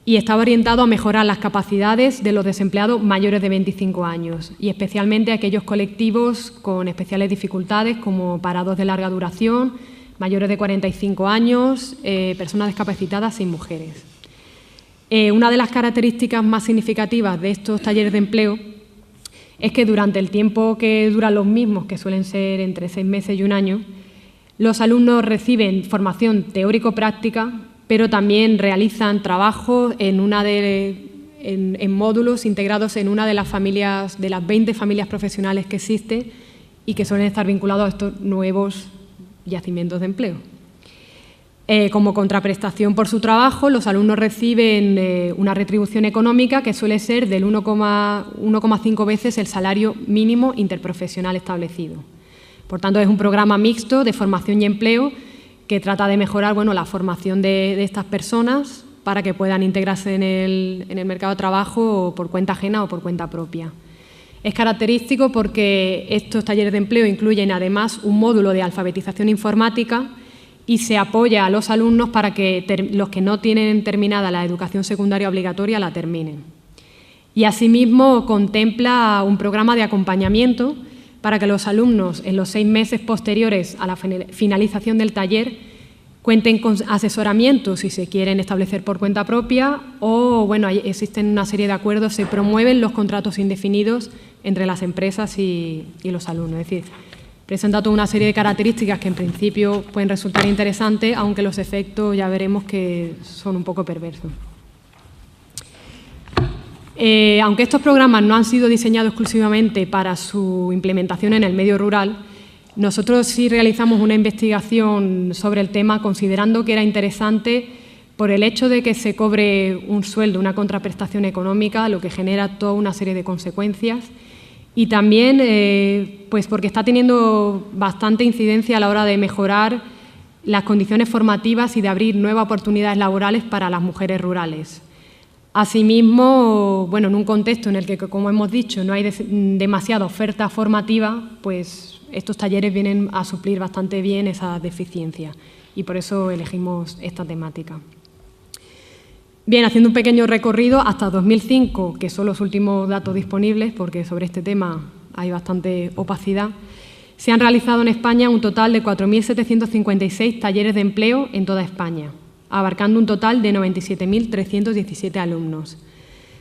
y estaba orientado a mejorar las capacidades de los desempleados mayores de 25 años y especialmente a aquellos colectivos con especiales dificultades como parados de larga duración, mayores de 45 años, personas discapacitadas y mujeres. Una de las características más significativas de estos talleres de empleo es que durante el tiempo que duran los mismos, que suelen ser entre 6 meses y un año, los alumnos reciben formación teórico-práctica, pero también realizan trabajos en módulos integrados en una de las 20 familias profesionales que existen y que suelen estar vinculados a estos nuevos yacimientos de empleo. Como contraprestación por su trabajo, los alumnos reciben una retribución económica que suele ser del 1,5 veces el salario mínimo interprofesional establecido. Por tanto, es un programa mixto de formación y empleo que trata de mejorar la formación de estas personas para que puedan integrarse en el mercado de trabajo por cuenta ajena o por cuenta propia. Es característico porque estos talleres de empleo incluyen además un módulo de alfabetización informática y se apoya a los alumnos para que los que no tienen terminada la educación secundaria obligatoria la terminen. Y asimismo contempla un programa de acompañamiento para que los alumnos en los 6 meses posteriores a la finalización del taller cuenten con asesoramiento si se quieren establecer por cuenta propia o, existen una serie de acuerdos, se promueven los contratos indefinidos entre las empresas y los alumnos. Es decir, presenta toda una serie de características que en principio pueden resultar interesantes, aunque los efectos ya veremos que son un poco perversos. Aunque estos programas no han sido diseñados exclusivamente para su implementación en el medio rural, nosotros sí realizamos una investigación sobre el tema considerando que era interesante por el hecho de que se cobre un sueldo, una contraprestación económica, lo que genera toda una serie de consecuencias y también pues porque está teniendo bastante incidencia a la hora de mejorar las condiciones formativas y de abrir nuevas oportunidades laborales para las mujeres rurales. Asimismo, en un contexto en el que, como hemos dicho, no hay demasiada oferta formativa, pues estos talleres vienen a suplir bastante bien esa deficiencia y por eso elegimos esta temática. Bien, haciendo un pequeño recorrido, hasta 2005, que son los últimos datos disponibles, porque sobre este tema hay bastante opacidad, se han realizado en España un total de 4.756 talleres de empleo en toda España, abarcando un total de 97.317 alumnos.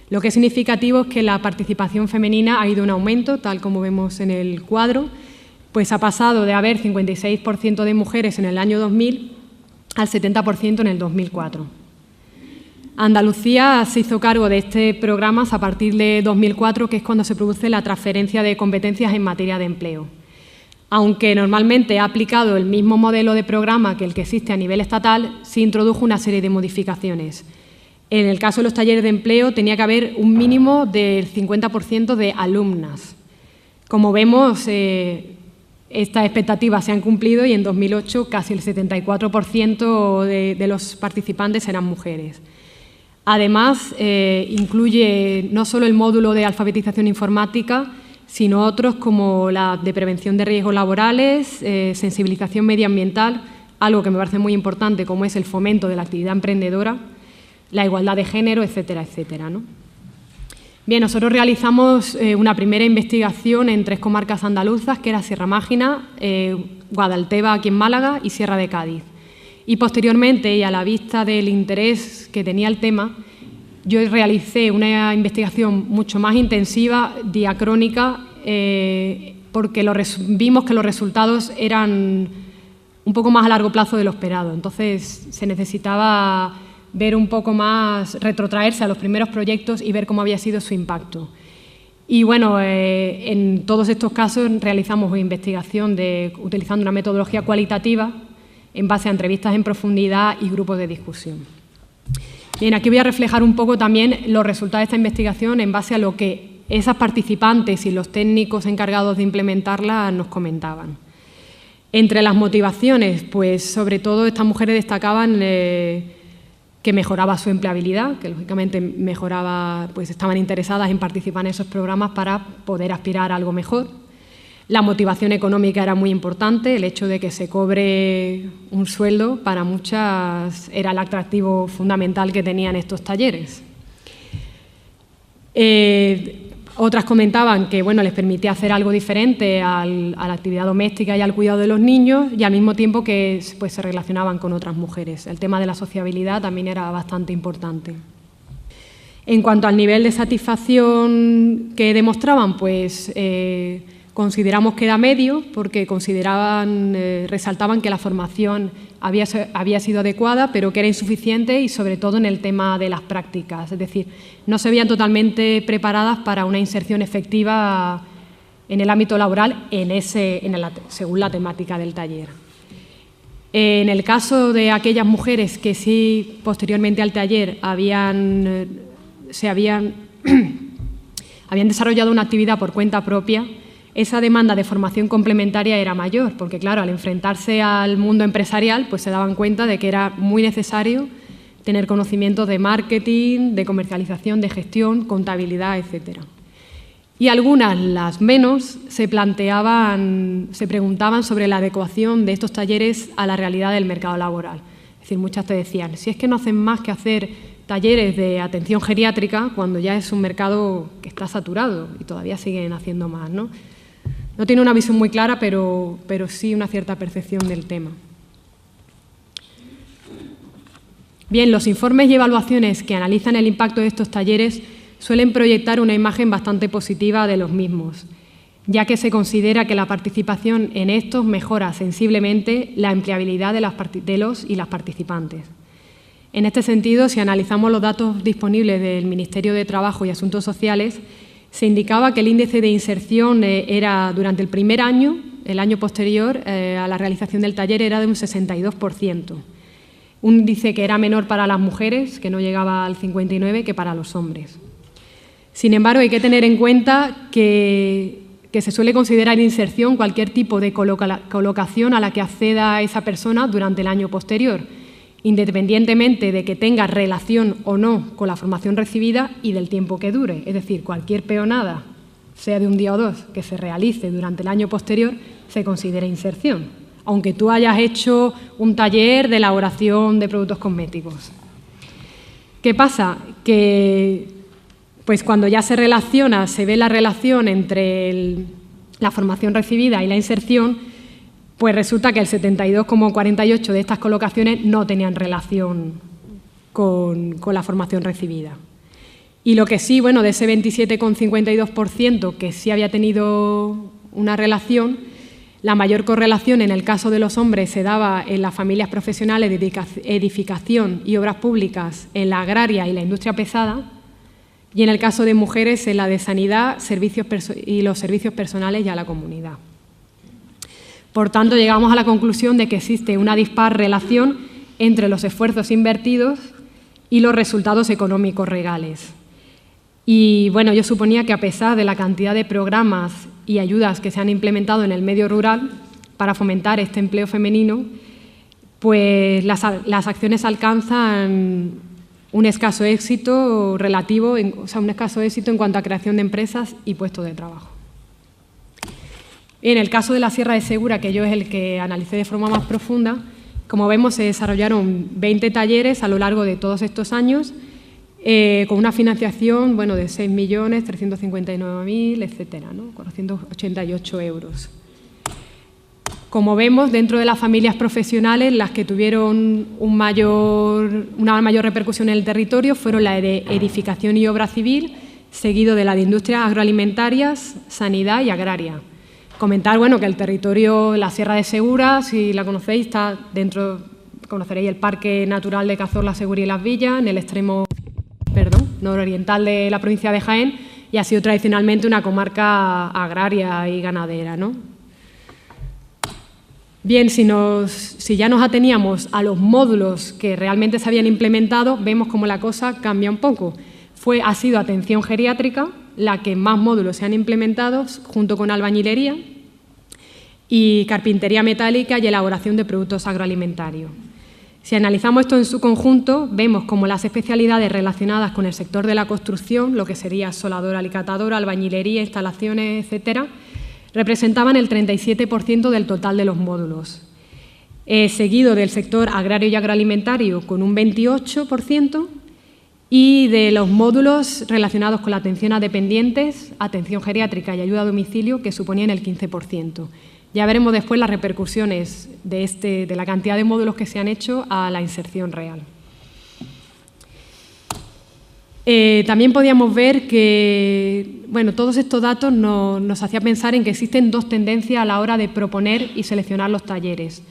Lo que es significativo es que la participación femenina ha ido en aumento, tal como vemos en el cuadro, pues ha pasado de haber 56% de mujeres en el año 2000 al 70% en el 2004. Andalucía se hizo cargo de este programa a partir de 2004, que es cuando se produce la transferencia de competencias en materia de empleo. Aunque normalmente ha aplicado el mismo modelo de programa que el que existe a nivel estatal, se introdujo una serie de modificaciones. En el caso de los talleres de empleo tenía que haber un mínimo del 50% de alumnas. Como vemos, estas expectativas se han cumplido y en 2008 casi el 74% de los participantes eran mujeres. Además, incluye no solo el módulo de alfabetización informática, sino otros como la de prevención de riesgos laborales, sensibilización medioambiental, algo que me parece muy importante como es el fomento de la actividad emprendedora, la igualdad de género, etcétera, etcétera, ¿no? Bien, nosotros realizamos una primera investigación en 3 comarcas andaluzas, que era Sierra Mágina, Guadalteba aquí en Málaga y Sierra de Cádiz. Y posteriormente, y a la vista del interés que tenía el tema, yo realicé una investigación mucho más intensiva, diacrónica, porque vimos que los resultados eran un poco más a largo plazo de lo esperado. Entonces, se necesitaba ver un poco más, retrotraerse a los primeros proyectos y ver cómo había sido su impacto. Y bueno, en todos estos casos realizamos investigación utilizando una metodología cualitativa en base a entrevistas en profundidad y grupos de discusión. Bien, aquí voy a reflejar un poco también los resultados de esta investigación en base a lo que esas participantes y los técnicos encargados de implementarla nos comentaban. Entre las motivaciones, pues sobre todo estas mujeres destacaban que mejoraba su empleabilidad, que lógicamente mejoraba, pues estaban interesadas en participar en esos programas para poder aspirar a algo mejor. La motivación económica era muy importante, el hecho de que se cobre un sueldo para muchas era el atractivo fundamental que tenían estos talleres. Otras comentaban que bueno, les permitía hacer algo diferente a la actividad doméstica y al cuidado de los niños y al mismo tiempo que pues, se relacionaban con otras mujeres. El tema de la sociabilidad también era bastante importante. En cuanto al nivel de satisfacción que demostraban, pues consideramos que era medio porque resaltaban que la formación había sido adecuada, pero que era insuficiente y sobre todo en el tema de las prácticas. Es decir, no se veían totalmente preparadas para una inserción efectiva en el ámbito laboral según la temática del taller. En el caso de aquellas mujeres que sí posteriormente al taller habían desarrollado una actividad por cuenta propia, esa demanda de formación complementaria era mayor, porque claro, al enfrentarse al mundo empresarial, pues se daban cuenta de que era muy necesario tener conocimientos de marketing, de comercialización, de gestión, contabilidad, etc. Y algunas, las menos, se preguntaban sobre la adecuación de estos talleres a la realidad del mercado laboral. Es decir, muchas te decían, si es que no hacen más que hacer talleres de atención geriátrica cuando ya es un mercado que está saturado y todavía siguen haciendo más, ¿no? No tiene una visión muy clara, pero sí una cierta percepción del tema. Bien, los informes y evaluaciones que analizan el impacto de estos talleres suelen proyectar una imagen bastante positiva de los mismos, ya que se considera que la participación en estos mejora sensiblemente la empleabilidad de los y las participantes. En este sentido, si analizamos los datos disponibles del Ministerio de Trabajo y Asuntos Sociales, se indicaba que el índice de inserción era durante el primer año, el año posterior a la realización del taller, era de un 62%. Un índice que era menor para las mujeres, que no llegaba al 59%, que para los hombres. Sin embargo, hay que tener en cuenta que se suele considerar inserción cualquier tipo de colocación a la que acceda esa persona durante el año posterior, independientemente de que tenga relación o no con la formación recibida y del tiempo que dure. Es decir, cualquier peonada, sea de un día o dos, que se realice durante el año posterior, se considera inserción, aunque tú hayas hecho un taller de elaboración de productos cosméticos. ¿Qué pasa? Que pues cuando ya se ve la relación entre la formación recibida y la inserción, pues resulta que el 72,48% de estas colocaciones no tenían relación con la formación recibida. Y lo que sí, bueno, de ese 27,52% que sí había tenido una relación, la mayor correlación en el caso de los hombres se daba en las familias profesionales de edificación y obras públicas, en la agraria y la industria pesada, y en el caso de mujeres en la de sanidad y los servicios personales y a la comunidad. Por tanto, llegamos a la conclusión de que existe una dispar relación entre los esfuerzos invertidos y los resultados económicos reales. Y bueno, yo suponía que a pesar de la cantidad de programas y ayudas que se han implementado en el medio rural para fomentar este empleo femenino, pues las acciones alcanzan un escaso éxito un escaso éxito en cuanto a creación de empresas y puestos de trabajo. En el caso de la Sierra de Segura, que yo es el que analicé de forma más profunda, como vemos se desarrollaron 20 talleres a lo largo de todos estos años, con una financiación de 6.359.000, etcétera, ¿no? 488 euros. Como vemos, dentro de las familias profesionales, las que tuvieron una mayor repercusión en el territorio fueron la de edificación y obra civil, seguido de la de industrias agroalimentarias, sanidad y agraria. Comentar que el territorio, la Sierra de Segura, si la conocéis, está conoceréis el Parque Natural de Cazorla, Segura y Las Villas, en el extremo nororiental de la provincia de Jaén, y ha sido tradicionalmente una comarca agraria y ganadera, ¿no? Bien, si ya nos ateníamos a los módulos que realmente se habían implementado, vemos cómo la cosa cambia un poco. Ha sido atención geriátrica la que más módulos se han implementado, junto con albañilería y carpintería metálica y elaboración de productos agroalimentarios. Si analizamos esto en su conjunto, vemos como las especialidades relacionadas con el sector de la construcción, lo que sería soldadura, alicatadora, albañilería, instalaciones, etcétera, representaban el 37% del total de los módulos, seguido del sector agrario y agroalimentario con un 28% y de los módulos relacionados con la atención a dependientes, atención geriátrica y ayuda a domicilio, que suponían el 15%. Ya veremos después las repercusiones de la cantidad de módulos que se han hecho a la inserción real. También podíamos ver que, bueno, todos estos datos nos hacían pensar en que existen dos tendencias a la hora de proponer y seleccionar los talleres.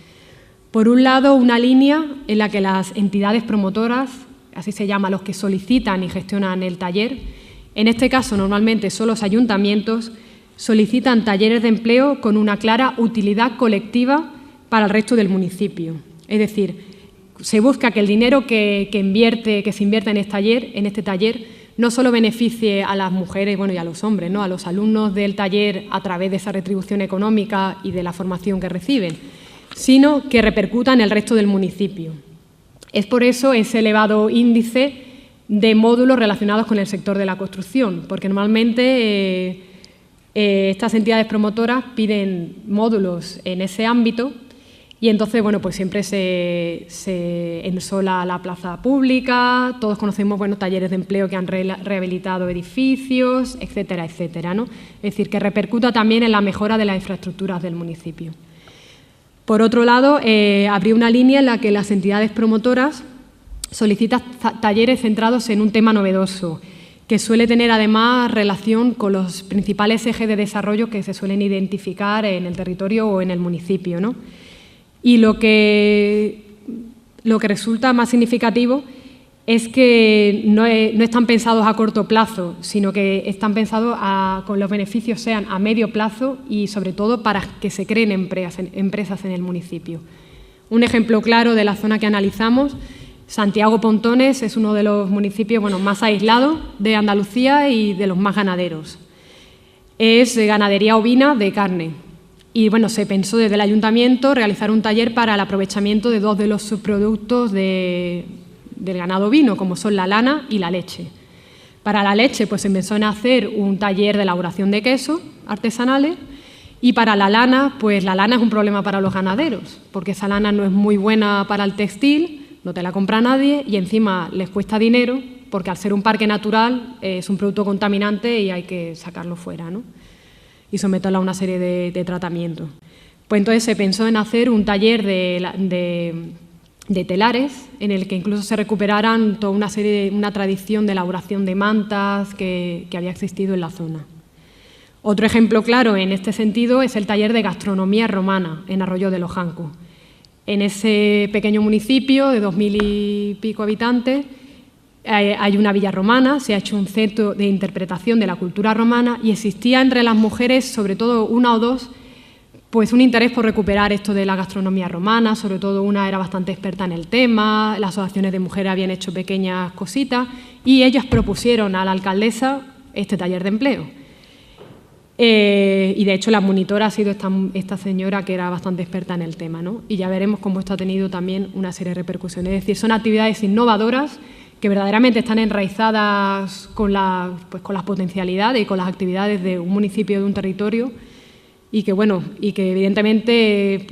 Por un lado, una línea en la que las entidades promotoras, así se llama, los que solicitan y gestionan el taller, en este caso normalmente son los ayuntamientos, solicitan talleres de empleo con una clara utilidad colectiva para el resto del municipio. Es decir, se busca que el dinero que se invierta en este taller no solo beneficie a las mujeres y a los hombres, ¿no?, a los alumnos del taller a través de esa retribución económica y de la formación que reciben, sino que repercuta en el resto del municipio. Es por eso ese elevado índice de módulos relacionados con el sector de la construcción, porque normalmente estas entidades promotoras piden módulos en ese ámbito y entonces, pues siempre se ensola la plaza pública, todos conocemos, talleres de empleo que han rehabilitado edificios, etcétera, etcétera, ¿no? Es decir, que repercuta también en la mejora de las infraestructuras del municipio. Por otro lado, habría una línea en la que las entidades promotoras solicitan talleres centrados en un tema novedoso, que suele tener además relación con los principales ejes de desarrollo que se suelen identificar en el territorio o en el municipio, ¿no? Y lo que resulta más significativo es que no están pensados a corto plazo, sino que están pensados con los beneficios sean a medio plazo y sobre todo para que se creen empresas en el municipio. Un ejemplo claro de la zona que analizamos, Santiago Pontones, es uno de los municipios más aislados de Andalucía y de los más ganaderos. Es ganadería ovina de carne y se pensó desde el ayuntamiento realizar un taller para el aprovechamiento de dos de los subproductos del ganado ovino, como son la lana y la leche. Para la leche se pensó en hacer un taller de elaboración de quesos artesanales y para la lana, la lana es un problema para los ganaderos, porque esa lana no es muy buena para el textil, no te la compra nadie y encima les cuesta dinero porque al ser un parque natural es un producto contaminante y hay que sacarlo fuera, ¿no?, y someterlo a una serie de tratamientos. Pues entonces se pensó en hacer un taller de telares en el que incluso se recuperaran toda una tradición de elaboración de mantas que había existido en la zona. Otro ejemplo claro en este sentido es el taller de gastronomía romana en Arroyo de los Jancos. En ese pequeño municipio de 2000 y pico habitantes hay una villa romana, se ha hecho un centro de interpretación de la cultura romana y existía entre las mujeres, sobre todo una o dos, un interés por recuperar esto de la gastronomía romana, sobre todo una era bastante experta en el tema, las asociaciones de mujeres habían hecho pequeñas cositas y ellas propusieron a la alcaldesa este taller de empleo. Y de hecho la monitora ha sido esta señora que era bastante experta en el tema, ¿no? Y ya veremos cómo esto ha tenido también una serie de repercusiones. Es decir, son actividades innovadoras que verdaderamente están enraizadas con las potencialidades y con las actividades de un municipio, de un territorio y que evidentemente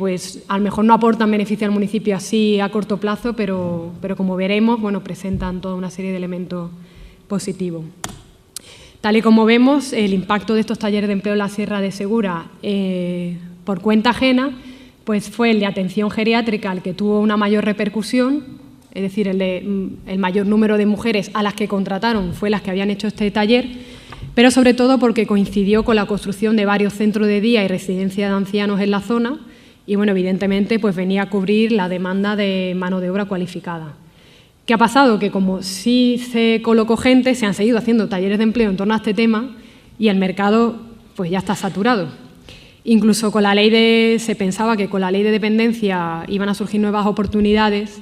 a lo mejor no aportan beneficio al municipio así a corto plazo, pero como veremos, presentan toda una serie de elementos positivos. Tal y como vemos, el impacto de estos talleres de empleo en la Sierra de Segura por cuenta ajena fue el de atención geriátrica el que tuvo una mayor repercusión, es decir, el mayor número de mujeres a las que contrataron fue las que habían hecho este taller, pero sobre todo porque coincidió con la construcción de varios centros de día y residencias de ancianos en la zona y, bueno, evidentemente, pues venía a cubrir la demanda de mano de obra cualificada. ¿Qué ha pasado? Que como sí se colocó gente, se han seguido haciendo talleres de empleo en torno a este tema y el mercado pues ya está saturado. Incluso con la ley se pensaba que con la ley de dependencia iban a surgir nuevas oportunidades,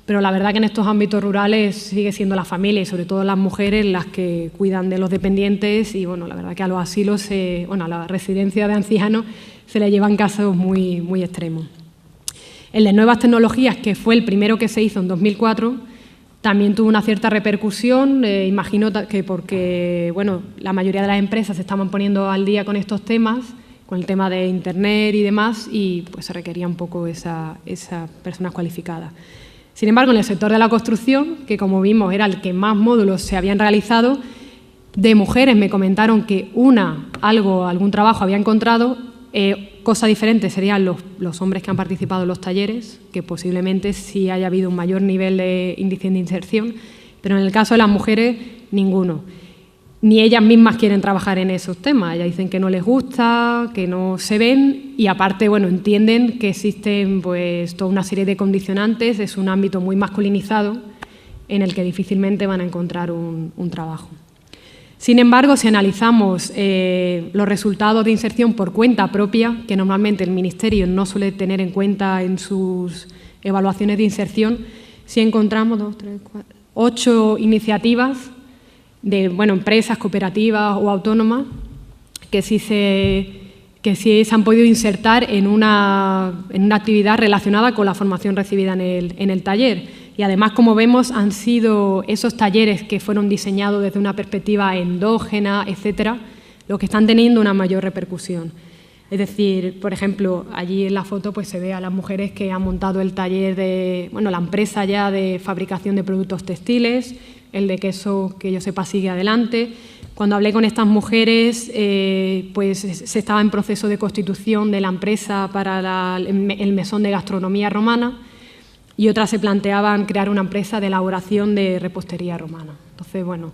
pero la verdad que en estos ámbitos rurales sigue siendo la familia y sobre todo las mujeres las que cuidan de los dependientes y, bueno, la verdad que a los asilos, a la residencia de ancianos se le llevan casos muy, muy extremos. El de nuevas tecnologías, que fue el primero que se hizo en 2004, también tuvo una cierta repercusión, imagino que porque, bueno, la mayoría de las empresas se estaban poniendo al día con estos temas, con el tema de Internet y demás, y pues se requería un poco esa personas cualificadas. Sin embargo, en el sector de la construcción, que como vimos era el que más módulos se habían realizado, de mujeres me comentaron que algún trabajo había encontrado. Cosa diferente serían los hombres que han participado en los talleres, que posiblemente sí haya habido un mayor nivel de índice de inserción, pero en el caso de las mujeres, ninguno. Ni ellas mismas quieren trabajar en esos temas. Ellas dicen que no les gusta, que no se ven y, aparte, bueno, entienden que existen pues toda una serie de condicionantes. Es un ámbito muy masculinizado en el que difícilmente van a encontrar un trabajo. Sin embargo, si analizamos los resultados de inserción por cuenta propia, que normalmente el Ministerio no suele tener en cuenta en sus evaluaciones de inserción, sí encontramos 8 iniciativas de empresas, cooperativas o autónomas que sí se han podido insertar en una actividad relacionada con la formación recibida en el taller. Y además, como vemos, han sido esos talleres que fueron diseñados desde una perspectiva endógena, etcétera, los que están teniendo una mayor repercusión. Es decir, por ejemplo, allí en la foto pues se ve a las mujeres que han montado el taller la empresa ya de fabricación de productos textiles, el de queso, que yo sepa, sigue adelante. Cuando hablé con estas mujeres, pues se estaba en proceso de constitución de la empresa para el mesón de gastronomía romana, y otras se planteaban crear una empresa de elaboración de repostería romana. Entonces, bueno,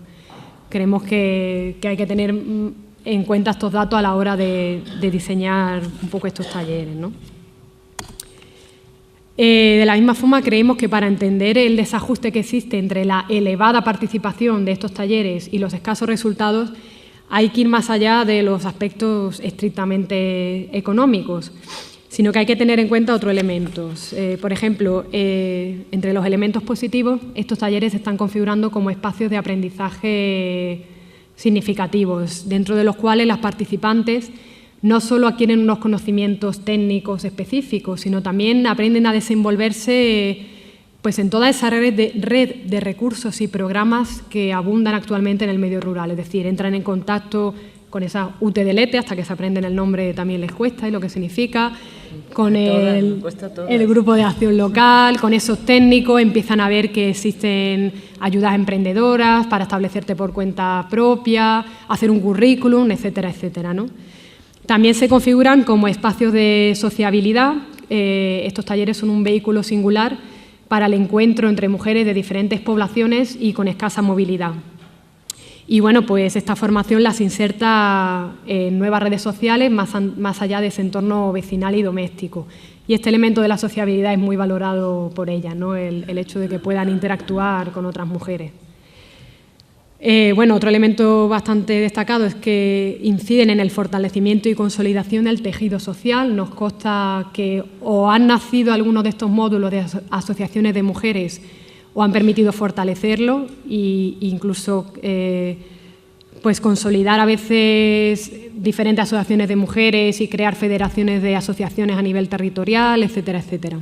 creemos que hay que tener en cuenta estos datos a la hora de diseñar un poco estos talleres, ¿no? De la misma forma, creemos que para entender el desajuste que existe entre la elevada participación de estos talleres y los escasos resultados, hay que ir más allá de los aspectos estrictamente económicos, sino que hay que tener en cuenta otros elementos. Por ejemplo, entre los elementos positivos, estos talleres se están configurando como espacios de aprendizaje significativos, dentro de los cuales las participantes no solo adquieren unos conocimientos técnicos específicos, sino también aprenden a desenvolverse pues, en toda esa red de recursos y programas que abundan actualmente en el medio rural. Es decir, entran en contacto con esa UTDLT, hasta que se aprenden el nombre también les cuesta y lo que significa, con el grupo de acción local, con esos técnicos, empiezan a ver que existen ayudas emprendedoras para establecerte por cuenta propia, hacer un currículum, etcétera, etcétera, ¿no? También se configuran como espacios de sociabilidad. Estos talleres son un vehículo singular para el encuentro entre mujeres de diferentes poblaciones y con escasa movilidad. Y bueno, pues esta formación las inserta en nuevas redes sociales más allá de ese entorno vecinal y doméstico. Y este elemento de la sociabilidad es muy valorado por ellas, ¿no? El hecho de que puedan interactuar con otras mujeres. Otro elemento bastante destacado es que inciden en el fortalecimiento y consolidación del tejido social. Nos consta que o han nacido algunos de estos módulos de asociaciones de mujeres o han permitido fortalecerlo e incluso pues consolidar a veces diferentes asociaciones de mujeres y crear federaciones de asociaciones a nivel territorial, etcétera, etcétera.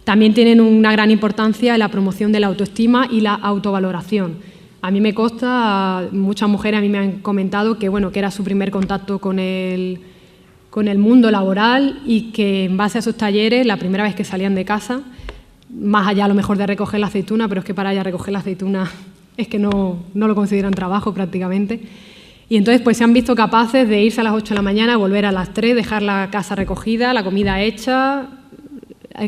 También tienen una gran importancia en la promoción de la autoestima y la autovaloración. A mí me consta, muchas mujeres a mí me han comentado que era su primer contacto con el mundo laboral y que en base a esos talleres, la primera vez que salían de casa, más allá a lo mejor de recoger la aceituna, pero es que para ellas recoger la aceituna es que no lo consideran trabajo prácticamente. Y entonces pues se han visto capaces de irse a las 8 de la mañana, volver a las 3, dejar la casa recogida, la comida hecha,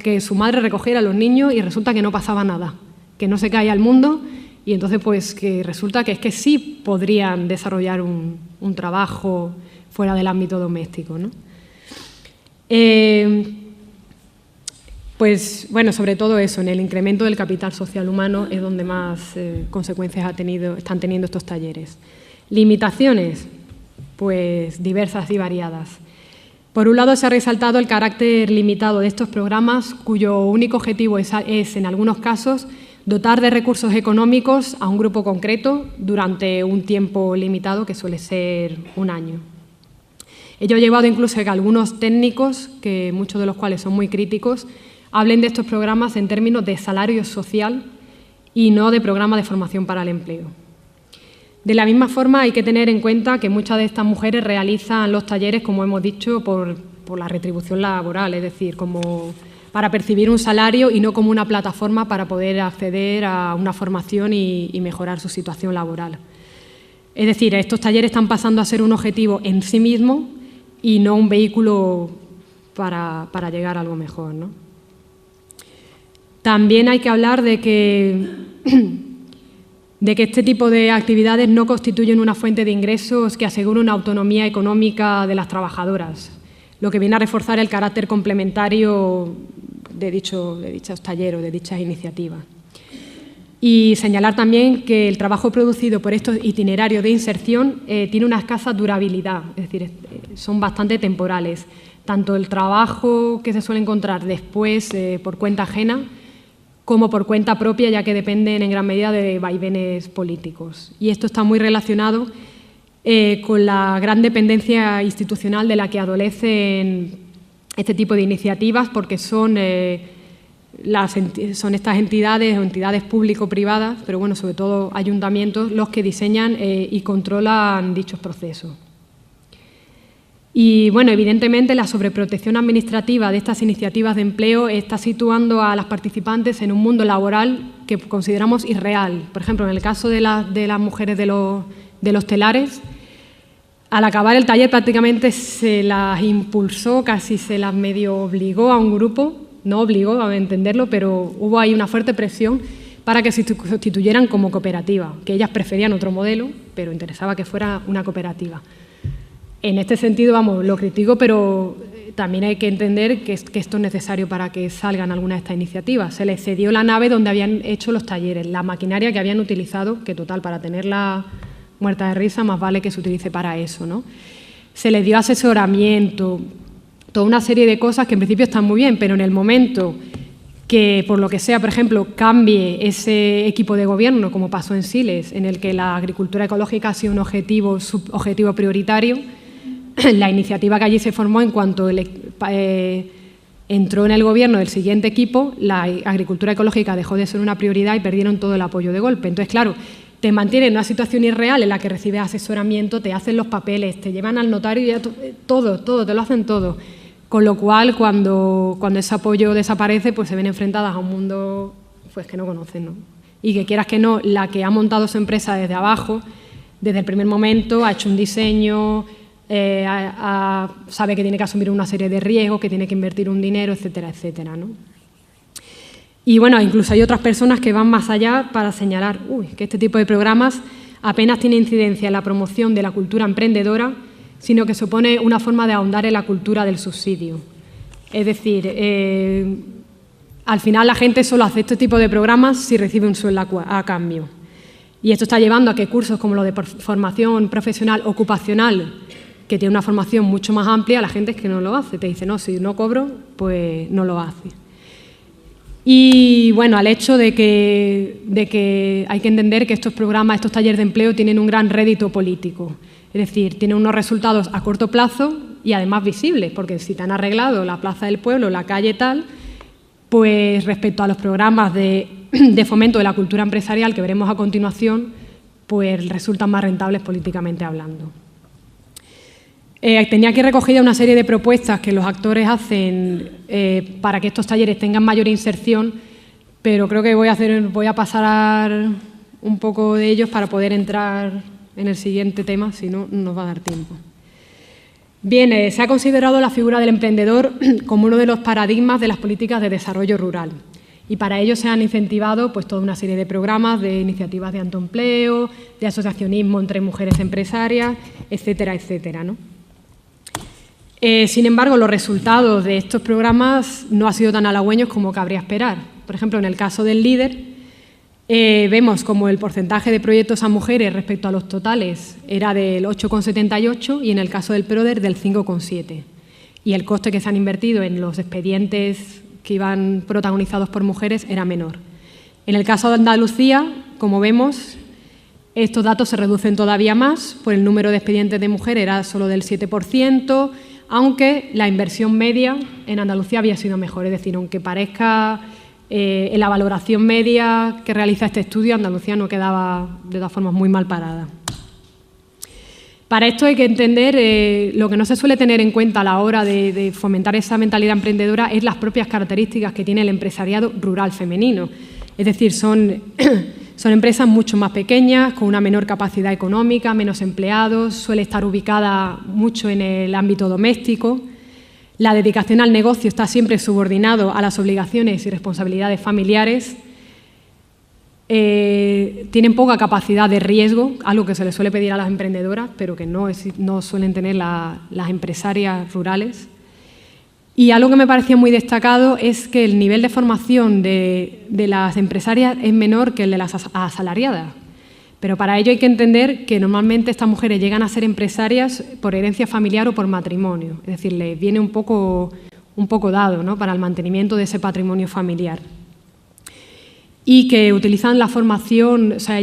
que su madre recogiera a los niños y resulta que no pasaba nada, que no se caía el mundo. Y entonces, pues, que resulta que es que sí podrían desarrollar un trabajo fuera del ámbito doméstico, ¿no? Pues, bueno, sobre todo eso, en el incremento del capital social humano es donde más consecuencias están teniendo estos talleres. Limitaciones, pues diversas y variadas. Por un lado, se ha resaltado el carácter limitado de estos programas, cuyo único objetivo es, en algunos casos, dotar de recursos económicos a un grupo concreto durante un tiempo limitado, que suele ser un año. Ello ha llevado incluso a que algunos técnicos, que muchos de los cuales son muy críticos, hablen de estos programas en términos de salario social y no de programa de formación para el empleo. De la misma forma, hay que tener en cuenta que muchas de estas mujeres realizan los talleres, como hemos dicho, por la retribución laboral, es decir, como para percibir un salario y no como una plataforma para poder acceder a una formación y mejorar su situación laboral. Es decir, estos talleres están pasando a ser un objetivo en sí mismo y no un vehículo para llegar a algo mejor, ¿no? También hay que hablar de que este tipo de actividades no constituyen una fuente de ingresos que asegure una autonomía económica de las trabajadoras, lo que viene a reforzar el carácter complementario de dichos talleres, de dichas iniciativas. Y señalar también que el trabajo producido por estos itinerarios de inserción tiene una escasa durabilidad, es decir, son bastante temporales. Tanto el trabajo que se suele encontrar después por cuenta ajena, como por cuenta propia, ya que dependen en gran medida de vaivenes políticos. Y esto está muy relacionado con la gran dependencia institucional de la que adolecen este tipo de iniciativas, porque son estas entidades o entidades público-privadas, pero bueno, sobre todo ayuntamientos, los que diseñan y controlan dichos procesos. Y bueno, evidentemente la sobreprotección administrativa de estas iniciativas de empleo está situando a las participantes en un mundo laboral que consideramos irreal. Por ejemplo, en el caso de las mujeres de los telares, al acabar el taller prácticamente se las impulsó, casi se las medio obligó a un grupo, no obligó a entenderlo, pero hubo ahí una fuerte presión para que se constituyeran como cooperativa, que ellas preferían otro modelo, pero interesaba que fuera una cooperativa. En este sentido, vamos, lo critico, pero también hay que entender que esto es necesario para que salgan algunas de estas iniciativas. Se les cedió la nave donde habían hecho los talleres, la maquinaria que habían utilizado, que total, para tenerla muerta de risa, más vale que se utilice para eso, ¿no? Se les dio asesoramiento, toda una serie de cosas que en principio están muy bien, pero en el momento que, por lo que sea, por ejemplo, cambie ese equipo de gobierno, como pasó en Siles, en el que la agricultura ecológica ha sido un objetivo prioritario, la iniciativa que allí se formó, en cuanto entró en el gobierno del siguiente equipo, la agricultura ecológica dejó de ser una prioridad y perdieron todo el apoyo de golpe. Entonces, claro, te mantienen en una situación irreal en la que recibes asesoramiento, te hacen los papeles, te llevan al notario y ya todo, te lo hacen todo. Con lo cual, cuando ese apoyo desaparece, pues se ven enfrentadas a un mundo pues, que no conocen, ¿no? Y que quieras que no, la que ha montado su empresa desde abajo, desde el primer momento, ha hecho un diseño, sabe que tiene que asumir una serie de riesgos, que tiene que invertir un dinero, etcétera, etcétera, ¿no? Y bueno, incluso hay otras personas que van más allá para señalar que este tipo de programas apenas tiene incidencia en la promoción de la cultura emprendedora, sino que supone una forma de ahondar en la cultura del subsidio. Es decir, al final la gente solo hace este tipo de programas si recibe un sueldo a cambio. Y esto está llevando a que cursos como los de formación profesional ocupacional, que tiene una formación mucho más amplia, la gente es que no lo hace. Te dice, no, si no cobro, pues no lo hace. Y bueno, al hecho de que hay que entender que estos programas, estos talleres de empleo tienen un gran rédito político. Es decir, tienen unos resultados a corto plazo y además visibles, porque si te han arreglado la plaza del pueblo, la calle tal, pues respecto a los programas de fomento de la cultura empresarial que veremos a continuación, pues resultan más rentables políticamente hablando. Tenía aquí recogida una serie de propuestas que los actores hacen para que estos talleres tengan mayor inserción, pero creo que voy a pasar un poco de ellos para poder entrar en el siguiente tema, si no, no nos va a dar tiempo. Bien, se ha considerado la figura del emprendedor como uno de los paradigmas de las políticas de desarrollo rural, y para ello se han incentivado pues, toda una serie de programas, de iniciativas de autoempleo, de asociacionismo entre mujeres empresarias, etcétera, etcétera, ¿no? Sin embargo, los resultados de estos programas no han sido tan halagüeños como cabría esperar. Por ejemplo, en el caso del LEADER, vemos como el porcentaje de proyectos a mujeres respecto a los totales era del 8,78 y en el caso del PRODER del 5,7. Y el coste que se han invertido en los expedientes que iban protagonizados por mujeres era menor. En el caso de Andalucía, como vemos, estos datos se reducen todavía más, pues el número de expedientes de mujeres era solo del 7%, aunque la inversión media en Andalucía había sido mejor. Es decir, aunque parezca en la valoración media que realiza este estudio, Andalucía no quedaba de todas formas muy mal parada. Para esto hay que entender lo que no se suele tener en cuenta a la hora de fomentar esa mentalidad emprendedora es las propias características que tiene el empresariado rural femenino. Es decir, son empresas mucho más pequeñas, con una menor capacidad económica, menos empleados, suele estar ubicada mucho en el ámbito doméstico. La dedicación al negocio está siempre subordinado a las obligaciones y responsabilidades familiares. Tienen poca capacidad de riesgo, algo que se les suele pedir a las emprendedoras, pero que no suelen tener las empresarias rurales. Y algo que me parecía muy destacado es que el nivel de formación de las empresarias es menor que el de las asalariadas. Pero para ello hay que entender que normalmente estas mujeres llegan a ser empresarias por herencia familiar o por matrimonio. Es decir, les viene un poco dado, ¿no?, para el mantenimiento de ese patrimonio familiar. Y que utilizan la formación, o sea,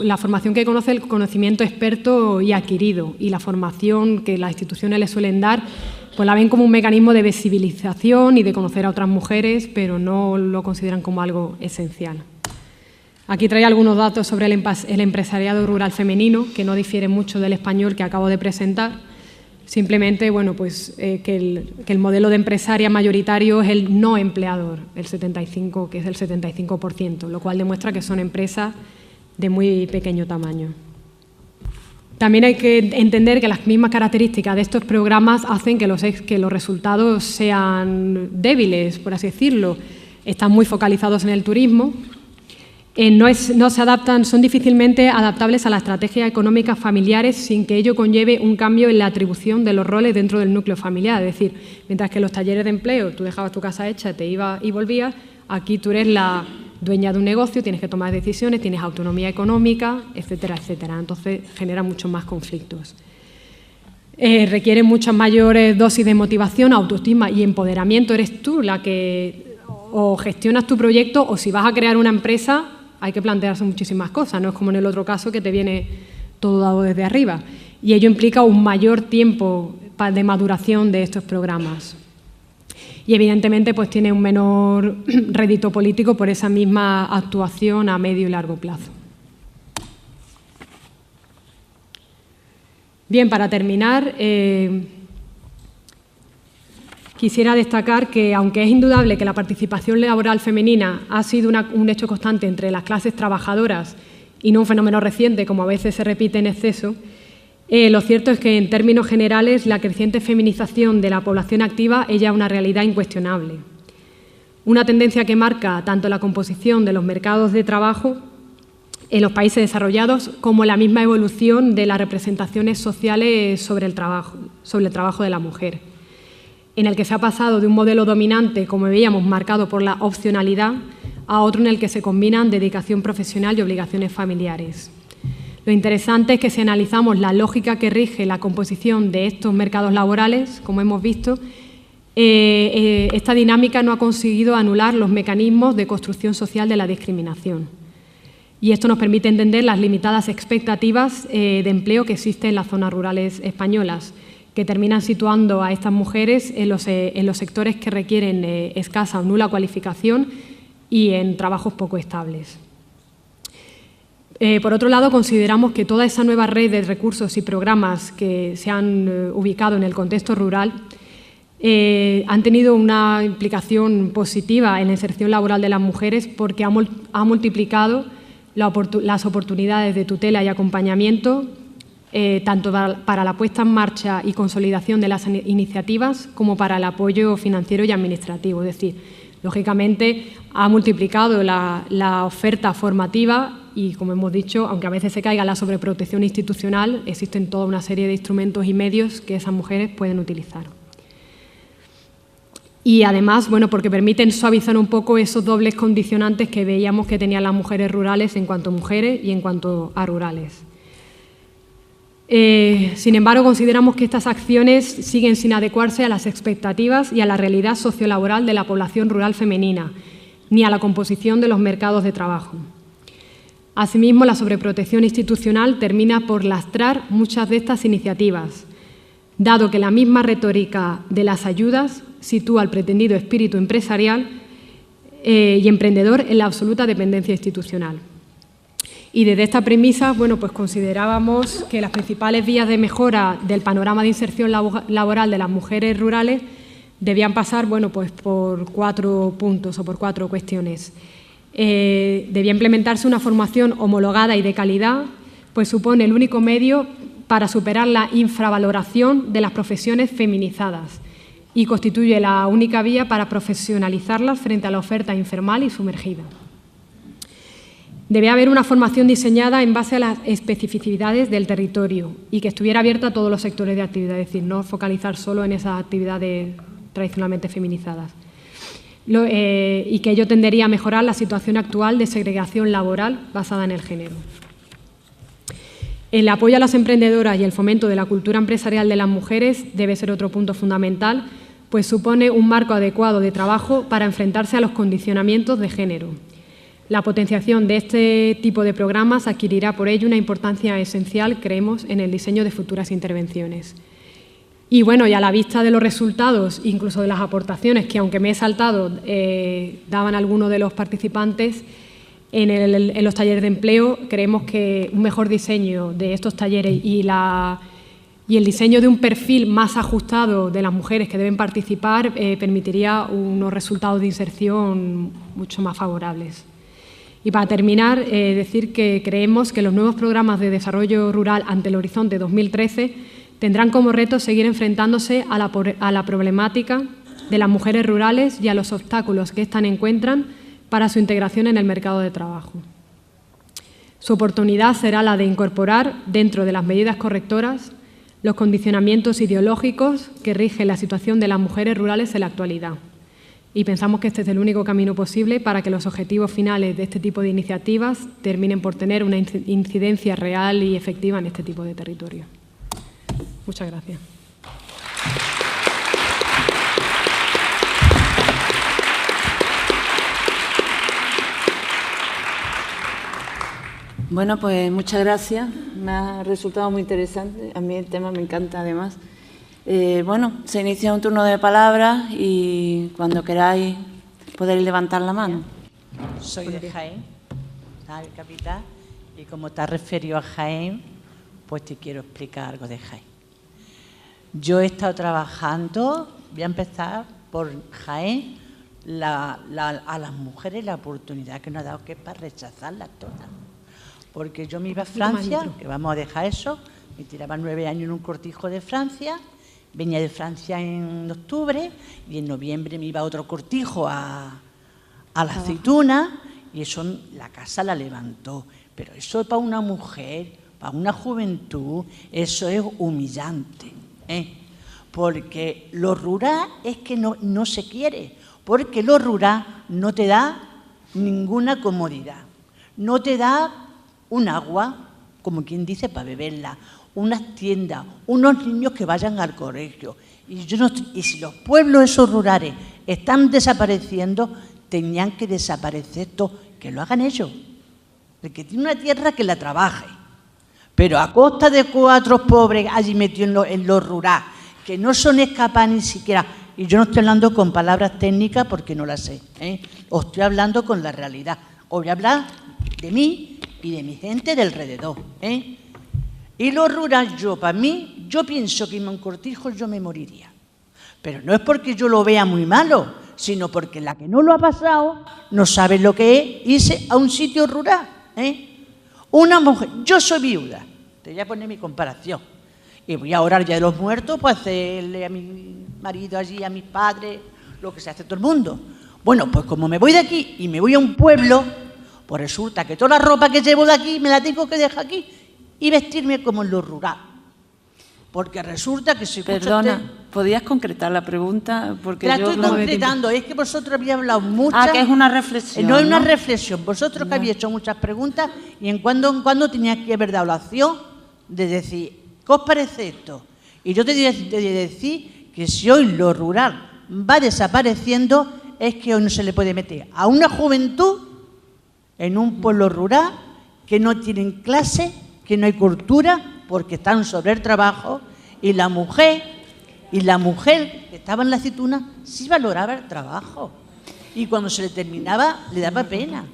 la formación que conoce, el conocimiento experto y adquirido, y la formación que las instituciones les suelen dar, pues la ven como un mecanismo de visibilización y de conocer a otras mujeres, pero no lo consideran como algo esencial. Aquí traigo algunos datos sobre el empresariado rural femenino, que no difieren mucho del español que acabo de presentar. Simplemente, bueno, pues que el modelo de empresaria mayoritario es el no empleador, que es el 75%, lo cual demuestra que son empresas de muy pequeño tamaño. También hay que entender que las mismas características de estos programas hacen que los resultados sean débiles, por así decirlo. Están muy focalizados en el turismo. Son difícilmente adaptables a las estrategias económicas familiares sin que ello conlleve un cambio en la atribución de los roles dentro del núcleo familiar. Es decir, mientras que en los talleres de empleo tú dejabas tu casa hecha, te ibas y volvías, aquí tú eres la dueña de un negocio, tienes que tomar decisiones, tienes autonomía económica, etcétera, etcétera. Entonces genera muchos más conflictos. Requiere muchas mayores dosis de motivación, autoestima y empoderamiento. Eres tú la que o gestionas tu proyecto o si vas a crear una empresa hay que plantearse muchísimas cosas, no es como en el otro caso que te viene todo dado desde arriba. Y ello implica un mayor tiempo de maduración de estos programas. Y evidentemente pues tiene un menor rédito político por esa misma actuación a medio y largo plazo. Bien, para terminar, quisiera destacar que, aunque es indudable que la participación laboral femenina ha sido un hecho constante entre las clases trabajadoras y no un fenómeno reciente, como a veces se repite en exceso, lo cierto es que, en términos generales, la creciente feminización de la población activa es ya una realidad incuestionable. Una tendencia que marca tanto la composición de los mercados de trabajo en los países desarrollados como la misma evolución de las representaciones sociales sobre el trabajo de la mujer, en el que se ha pasado de un modelo dominante, como veíamos, marcado por la opcionalidad, a otro en el que se combinan dedicación profesional y obligaciones familiares. Lo interesante es que si analizamos la lógica que rige la composición de estos mercados laborales, como hemos visto, esta dinámica no ha conseguido anular los mecanismos de construcción social de la discriminación. Y esto nos permite entender las limitadas expectativas de empleo que existen en las zonas rurales españolas, que terminan situando a estas mujeres en los sectores que requieren escasa o nula cualificación y en trabajos poco estables. Por otro lado, consideramos que toda esa nueva red de recursos y programas que se han ubicado en el contexto rural han tenido una implicación positiva en la inserción laboral de las mujeres porque ha multiplicado las oportunidades de tutela y acompañamiento tanto para la puesta en marcha y consolidación de las iniciativas como para el apoyo financiero y administrativo. Es decir, Lógicamente, ha multiplicado la oferta formativa y, como hemos dicho, aunque a veces se caiga la sobreprotección institucional, existen toda una serie de instrumentos y medios que esas mujeres pueden utilizar. Y además, bueno, porque permiten suavizar un poco esos dobles condicionantes que veíamos que tenían las mujeres rurales en cuanto a mujeres y en cuanto a rurales. Sin embargo, consideramos que estas acciones siguen sin adecuarse a las expectativas y a la realidad sociolaboral de la población rural femenina, ni a la composición de los mercados de trabajo. Asimismo, la sobreprotección institucional termina por lastrar muchas de estas iniciativas, dado que la misma retórica de las ayudas sitúa al pretendido espíritu empresarial y emprendedor en la absoluta dependencia institucional. Y desde esta premisa, bueno, pues considerábamos que las principales vías de mejora del panorama de inserción laboral de las mujeres rurales debían pasar, bueno, pues por 4 puntos o por 4 cuestiones. Debía implementarse una formación homologada y de calidad, pues supone el único medio para superar la infravaloración de las profesiones feminizadas y constituye la única vía para profesionalizarlas frente a la oferta informal y sumergida. Debe haber una formación diseñada en base a las especificidades del territorio y que estuviera abierta a todos los sectores de actividad, es decir, no focalizar solo en esas actividades tradicionalmente feminizadas. Y que ello tendería a mejorar la situación actual de segregación laboral basada en el género. El apoyo a las emprendedoras y el fomento de la cultura empresarial de las mujeres debe ser otro punto fundamental, pues supone un marco adecuado de trabajo para enfrentarse a los condicionamientos de género. La potenciación de este tipo de programas adquirirá por ello una importancia esencial, creemos, en el diseño de futuras intervenciones. Y bueno, y a la vista de los resultados, incluso de las aportaciones que, aunque me he saltado, daban algunos de los participantes en los talleres de empleo, creemos que un mejor diseño de estos talleres y el diseño de un perfil más ajustado de las mujeres que deben participar permitiría unos resultados de inserción mucho más favorables. Y para terminar, decir que creemos que los nuevos programas de desarrollo rural ante el horizonte 2013 tendrán como reto seguir enfrentándose a la problemática de las mujeres rurales y a los obstáculos que éstas encuentran para su integración en el mercado de trabajo. Su oportunidad será la de incorporar, dentro de las medidas correctoras, los condicionamientos ideológicos que rigen la situación de las mujeres rurales en la actualidad. Y pensamos que este es el único camino posible para que los objetivos finales de este tipo de iniciativas terminen por tener una incidencia real y efectiva en este tipo de territorio. Muchas gracias. Bueno, pues muchas gracias. Me ha resultado muy interesante. A mí el tema me encanta además. Bueno, se inicia un turno de palabras y cuando queráis podéis levantar la mano. Soy de Jaén, ¿sabes, capital? Y como te has referido a Jaén, pues te quiero explicar algo de Jaén. Yo he estado trabajando, voy a empezar por Jaén, a las mujeres la oportunidad que nos ha dado, que es para rechazarlas todas. Porque yo me iba a Francia, que vamos a dejar eso, me tiraba 9 años en un cortijo de Francia. Venía de Francia en octubre y en noviembre me iba a otro cortijo a la aceituna y eso la casa la levantó. Pero eso para una mujer, para una juventud, eso es humillante, porque lo rural es que no se quiere, porque lo rural no te da ninguna comodidad, no te da un agua, como quien dice, para beberla, unas tiendas, unos niños que vayan al colegio. Y si los pueblos esos rurales están desapareciendo, tenían que desaparecer todos, que lo hagan ellos. El que tiene una tierra, que la trabaje. Pero a costa de 4 pobres allí metidos en lo rural, que no son capaces ni siquiera, y yo no estoy hablando con palabras técnicas porque no las sé, os estoy hablando con la realidad. Os voy a hablar de mí y de mi gente de alrededor, Y lo rural, para mí, yo pienso que en un cortijo yo me moriría. Pero no es porque yo lo vea muy malo, sino porque la que no lo ha pasado no sabe lo que es irse a un sitio rural. Una mujer, yo soy viuda, te voy a poner mi comparación, y voy a orar ya de los muertos, pues hacerle a mi marido allí, a mis padres, lo que se hace todo el mundo. Bueno, pues como me voy de aquí y me voy a un pueblo, pues resulta que toda la ropa que llevo de aquí me la tengo que dejar aquí y vestirme como en lo rural. Porque resulta que si Perdona, ¿podías concretar la pregunta? Porque la yo estoy concretando, es que vosotros habéis hablado mucho. que es una reflexión. No es una reflexión, vosotros que habéis hecho muchas preguntas y en cuando tenías que haber dado la opción de decir, ¿qué os parece esto? Y yo te voy a decir que si hoy lo rural va desapareciendo, es que hoy no se le puede meter a una juventud en un pueblo rural que no tienen clase, que no hay cultura, porque están sobre el trabajo, y la mujer que estaba en la aceituna sí valoraba el trabajo. Y cuando se le terminaba, le daba pena,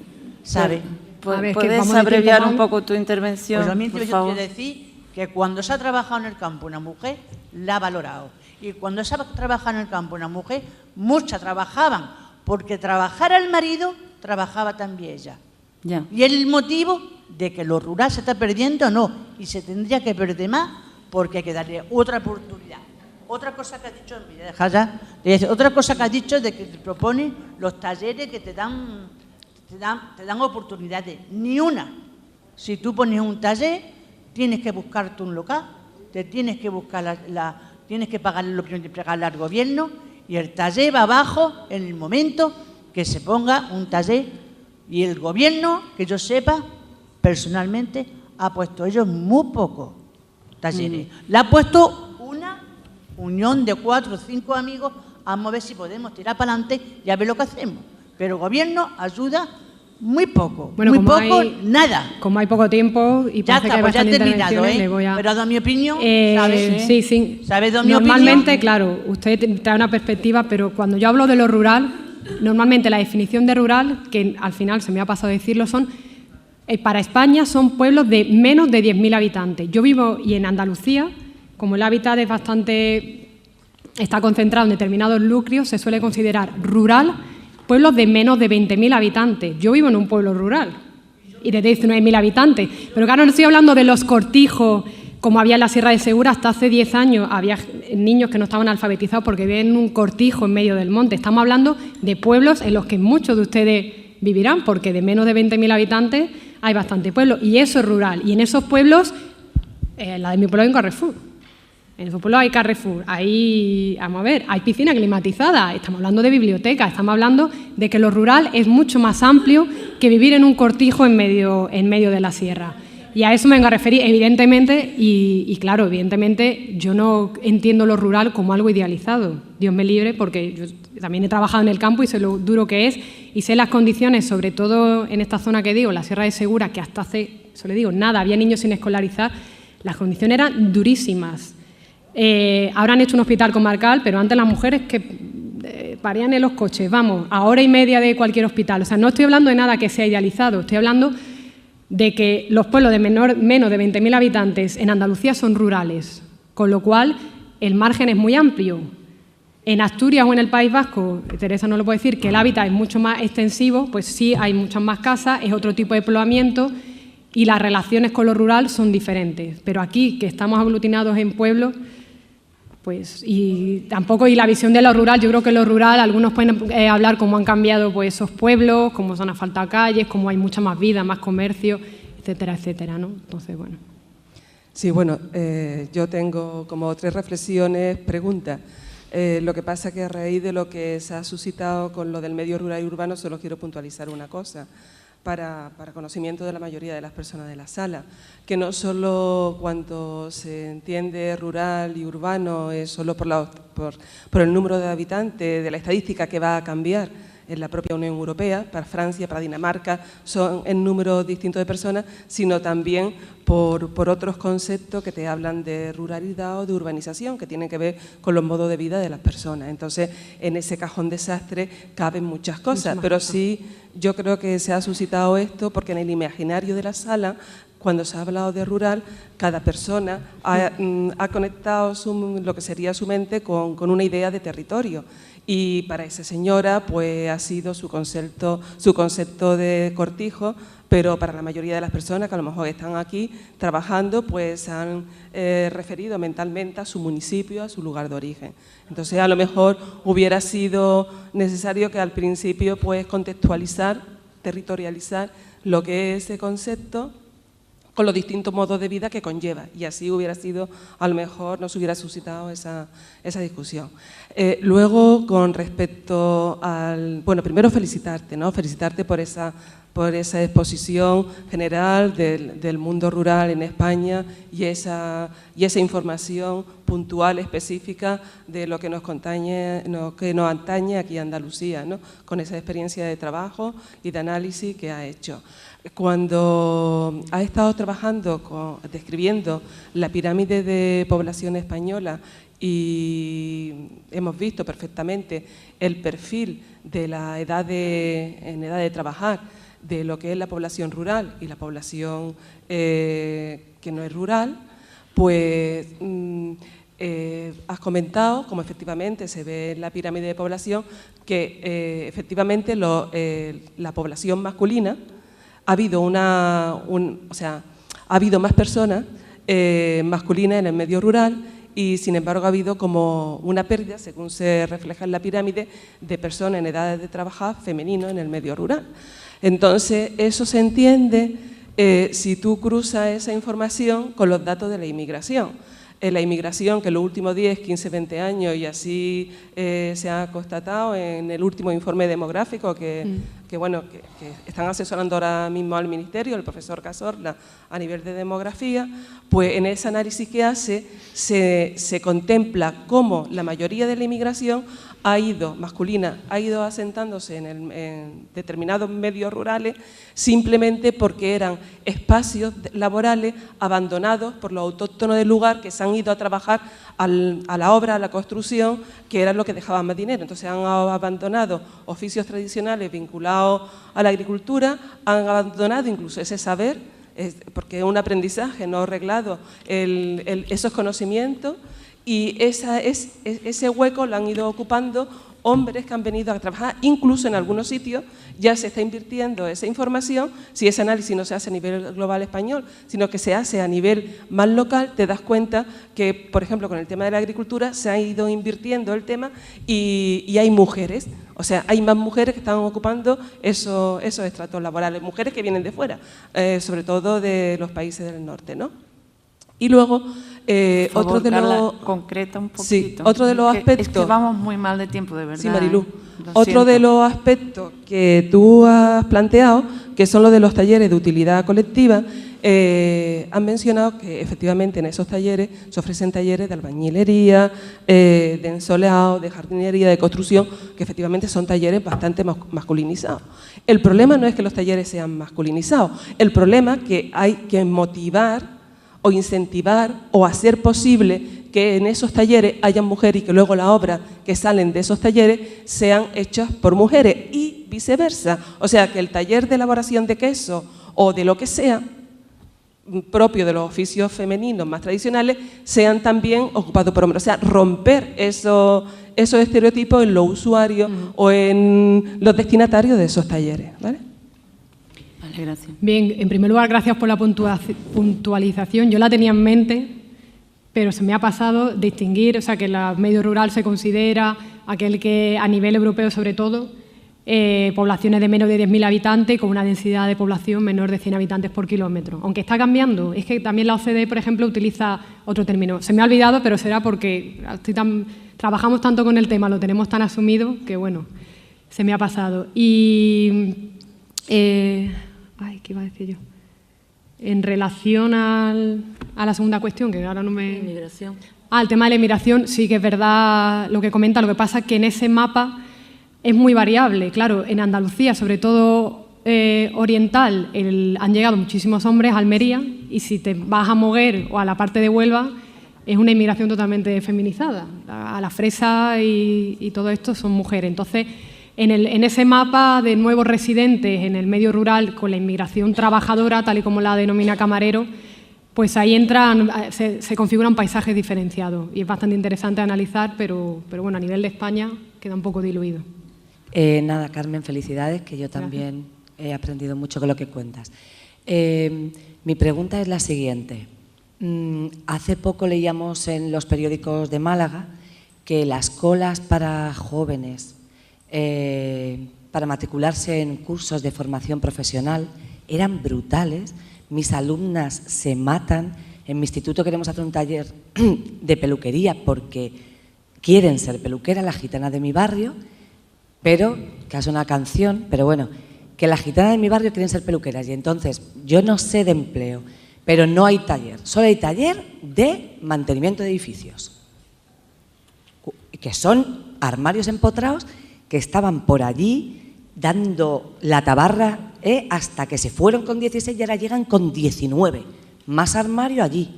¿sabes? ¿Puedes abreviar un poco tu intervención, Pues a mí por yo favor? quiero decir que cuando se ha trabajado en el campo una mujer, la ha valorado. Y cuando se ha trabajado en el campo una mujer, muchas trabajaban, porque trabajara el marido, trabajaba también ella. Ya. Y el motivo de que lo rural se está perdiendo, no, y se tendría que perder más porque hay que darle otra oportunidad. Otra cosa que ha dicho, mira, deja ya, otra cosa que ha dicho de que te proponen los talleres que te dan oportunidades. Ni una. Si tú pones un taller, tienes que buscarte un local, te tienes que buscar tienes que pagarle lo que tienes que pagarle al gobierno y el taller va abajo en el momento que se ponga un taller. Y el gobierno, que yo sepa, personalmente, ha puesto ellos muy pocos talleres. Le ha puesto una unión de 4 o 5 amigos, vamos a ver si podemos tirar para adelante y a ver lo que hacemos. Pero el gobierno ayuda muy poco, Bueno, muy poco, nada. Como hay poco tiempo y Ya parece está, que pues ya hay he bastantes terminado, intervenciones, le voy a... Pero ha dado mi opinión, ¿sabes? Sí, sí. ¿Sabes de mi Normalmente, opinión? claro, usted trae una perspectiva, pero cuando yo hablo de lo rural, normalmente la definición de rural, que al final se me ha pasado a decirlo, son... para España son pueblos de menos de 10.000 habitantes. Yo vivo y en Andalucía, como el hábitat es está concentrado en determinados núcleos, se suele considerar rural pueblos de menos de 20.000 habitantes. Yo vivo en un pueblo rural y de 19.000 habitantes. Pero claro, no estoy hablando de los cortijos como había en la Sierra de Segura. Hasta hace 10 años había niños que no estaban alfabetizados porque vivían en un cortijo en medio del monte. Estamos hablando de pueblos en los que muchos de ustedes vivirán, porque de menos de 20.000 habitantes hay bastante pueblo, y eso es rural. Y en esos pueblos, la de mi pueblo hay un Carrefour. En esos pueblos hay Carrefour, vamos a ver, hay piscina climatizada, estamos hablando de biblioteca, estamos hablando de que lo rural es mucho más amplio que vivir en un cortijo en medio de la sierra. Y a eso me vengo a referir, evidentemente, y claro, evidentemente yo no entiendo lo rural como algo idealizado. Dios me libre, porque yo también he trabajado en el campo y sé lo duro que es, y sé las condiciones, sobre todo en esta zona que digo, la Sierra de Segura, que hasta hace, eso le digo, nada, había niños sin escolarizar, las condiciones eran durísimas. Ahora han hecho un hospital comarcal, pero antes las mujeres que parían en los coches, vamos, a hora y media de cualquier hospital. O sea, no estoy hablando de nada que sea idealizado, estoy hablando de que los pueblos de menos de 20.000 habitantes en Andalucía son rurales, con lo cual el margen es muy amplio. En Asturias o en el País Vasco, Teresa no lo puede decir, que el hábitat es mucho más extensivo, pues sí, hay muchas más casas, es otro tipo de poblamiento y las relaciones con lo rural son diferentes. Pero aquí, que estamos aglutinados en pueblos, pues, y tampoco, y la visión de lo rural, yo creo que lo rural, algunos pueden hablar cómo han cambiado pues, esos pueblos, cómo se han asfaltado calles, cómo hay mucha más vida, más comercio, etcétera, etcétera, ¿no? Entonces, bueno. Sí, bueno, yo tengo como 3 reflexiones, preguntas. Lo que pasa es que a raíz de lo que se ha suscitado con lo del medio rural y urbano, solo quiero puntualizar una cosa. Para conocimiento de la mayoría de las personas de la sala, que no solo cuando se entiende rural y urbano es solo por el número de habitantes, de la estadística que va a cambiar en la propia Unión Europea, para Francia, para Dinamarca, son en números distintos de personas, sino también por otros conceptos que te hablan de ruralidad o de urbanización, que tienen que ver con los modos de vida de las personas. Entonces, en ese cajón desastre caben muchas cosas, pero sí yo creo que se ha suscitado esto porque en el imaginario de la sala, cuando se ha hablado de rural, cada persona ha conectado lo que sería su mente con una idea de territorio. Y para esa señora pues ha sido su concepto de cortijo, pero para la mayoría de las personas que a lo mejor están aquí trabajando, pues han referido mentalmente a su municipio, a su lugar de origen. Entonces, a lo mejor hubiera sido necesario que al principio pues contextualizar, territorializar lo que es ese concepto con los distintos modos de vida que conlleva, y así hubiera sido, a lo mejor nos hubiera suscitado esa discusión. Luego, con respecto al... Bueno, primero felicitarte, ¿no? Felicitarte por esa exposición general del mundo rural en España y esa información puntual, específica de lo que nos atañe aquí a Andalucía, ¿no? Con esa experiencia de trabajo y de análisis que ha hecho. Cuando ha estado trabajando, describiendo la pirámide de población española, y hemos visto perfectamente el perfil de la en edad de trabajar, de lo que es la población rural y la población que no es rural, pues has comentado, como efectivamente se ve en la pirámide de población, que efectivamente la población masculina ha habido ha habido más personas masculinas en el medio rural, y sin embargo ha habido como una pérdida, según se refleja en la pirámide, de personas en edades de trabajar femeninos en el medio rural. Entonces, eso se entiende si tú cruzas esa información con los datos de la inmigración. La inmigración, que en los últimos 10, 15, 20 años, y así se ha constatado en el último informe demográfico que están asesorando ahora mismo al Ministerio, el profesor Cazorla, a nivel de demografía, pues en ese análisis que hace se contempla cómo la mayoría de la inmigración masculina ha ido asentándose en determinados medios rurales simplemente porque eran espacios laborales abandonados por los autóctonos del lugar, que se han ido a trabajar a la obra, a la construcción, que era lo que dejaba más dinero. Entonces han abandonado oficios tradicionales vinculados a la agricultura, han abandonado incluso ese saber, porque es un aprendizaje no reglado, esos conocimientos, y ese hueco lo han ido ocupando hombres que han venido a trabajar. Incluso en algunos sitios ya se está invirtiendo esa información. Si ese análisis no se hace a nivel global español, sino que se hace a nivel más local, te das cuenta que, por ejemplo, con el tema de la agricultura se ha ido invirtiendo el tema, y hay mujeres, o sea, hay más mujeres que están ocupando esos estratos laborales, mujeres que vienen de fuera, sobre todo de los países del norte, ¿no? Y luego, otro de los... concreta un poquito. Sí, otro de los aspectos... Es que vamos muy mal de tiempo, de verdad. Sí, Marilú. Otro de los aspectos que tú has planteado, que son los de los talleres de utilidad colectiva, han mencionado que efectivamente en esos talleres se ofrecen talleres de albañilería, de ensoleado, de jardinería, de construcción, que efectivamente son talleres bastante masculinizados. El problema no es que los talleres sean masculinizados, el problema es que hay que motivar o incentivar o hacer posible que en esos talleres haya mujeres y que luego las obras que salen de esos talleres sean hechas por mujeres y viceversa. O sea, que el taller de elaboración de queso o de lo que sea propio de los oficios femeninos más tradicionales sean también ocupados por hombres. O sea, romper esos estereotipos en los usuarios o en los destinatarios de esos talleres, ¿vale? Gracias. Bien, en primer lugar, gracias por la puntualización. Yo la tenía en mente, pero se me ha pasado distinguir, o sea, que el medio rural se considera aquel que, a nivel europeo sobre todo, poblaciones de menos de 10.000 habitantes con una densidad de población menor de 100 habitantes por kilómetro. Aunque está cambiando, es que también la OCDE, por ejemplo, utiliza otro término. Se me ha olvidado, pero será porque trabajamos tanto con el tema, lo tenemos tan asumido, que bueno, se me ha pasado. Y... ¿qué iba a decir yo? En relación a la segunda cuestión, que ahora no me... Inmigración. El tema de la inmigración, sí que es verdad lo que comenta, lo que pasa es que en ese mapa es muy variable. Claro, en Andalucía, sobre todo oriental, han llegado muchísimos hombres a Almería, y si te vas a Moguer o a la parte de Huelva, es una inmigración totalmente feminizada. A la fresa y todo esto son mujeres. Entonces, en ese mapa de nuevos residentes en el medio rural con la inmigración trabajadora, tal y como la denomina Camarero, pues ahí se configuran paisajes diferenciados, y es bastante interesante analizar, pero bueno, a nivel de España queda un poco diluido. Nada, Carmen, felicidades, que yo también he aprendido mucho con lo que cuentas. Mi pregunta es la siguiente. Hace poco leíamos en los periódicos de Málaga que las colas para jóvenes para matricularse en cursos de formación profesional eran brutales. Mis alumnas se matan. En mi instituto queremos hacer un taller de peluquería porque quieren ser peluqueras, las gitanas de mi barrio, pero, que es una canción, pero bueno, que las gitanas de mi barrio quieren ser peluqueras. Y entonces, yo no sé de empleo, pero no hay taller. Solo hay taller de mantenimiento de edificios, que son armarios empotrados que estaban por allí dando la tabarra hasta que se fueron con 16 y ahora llegan con 19. Más armario allí,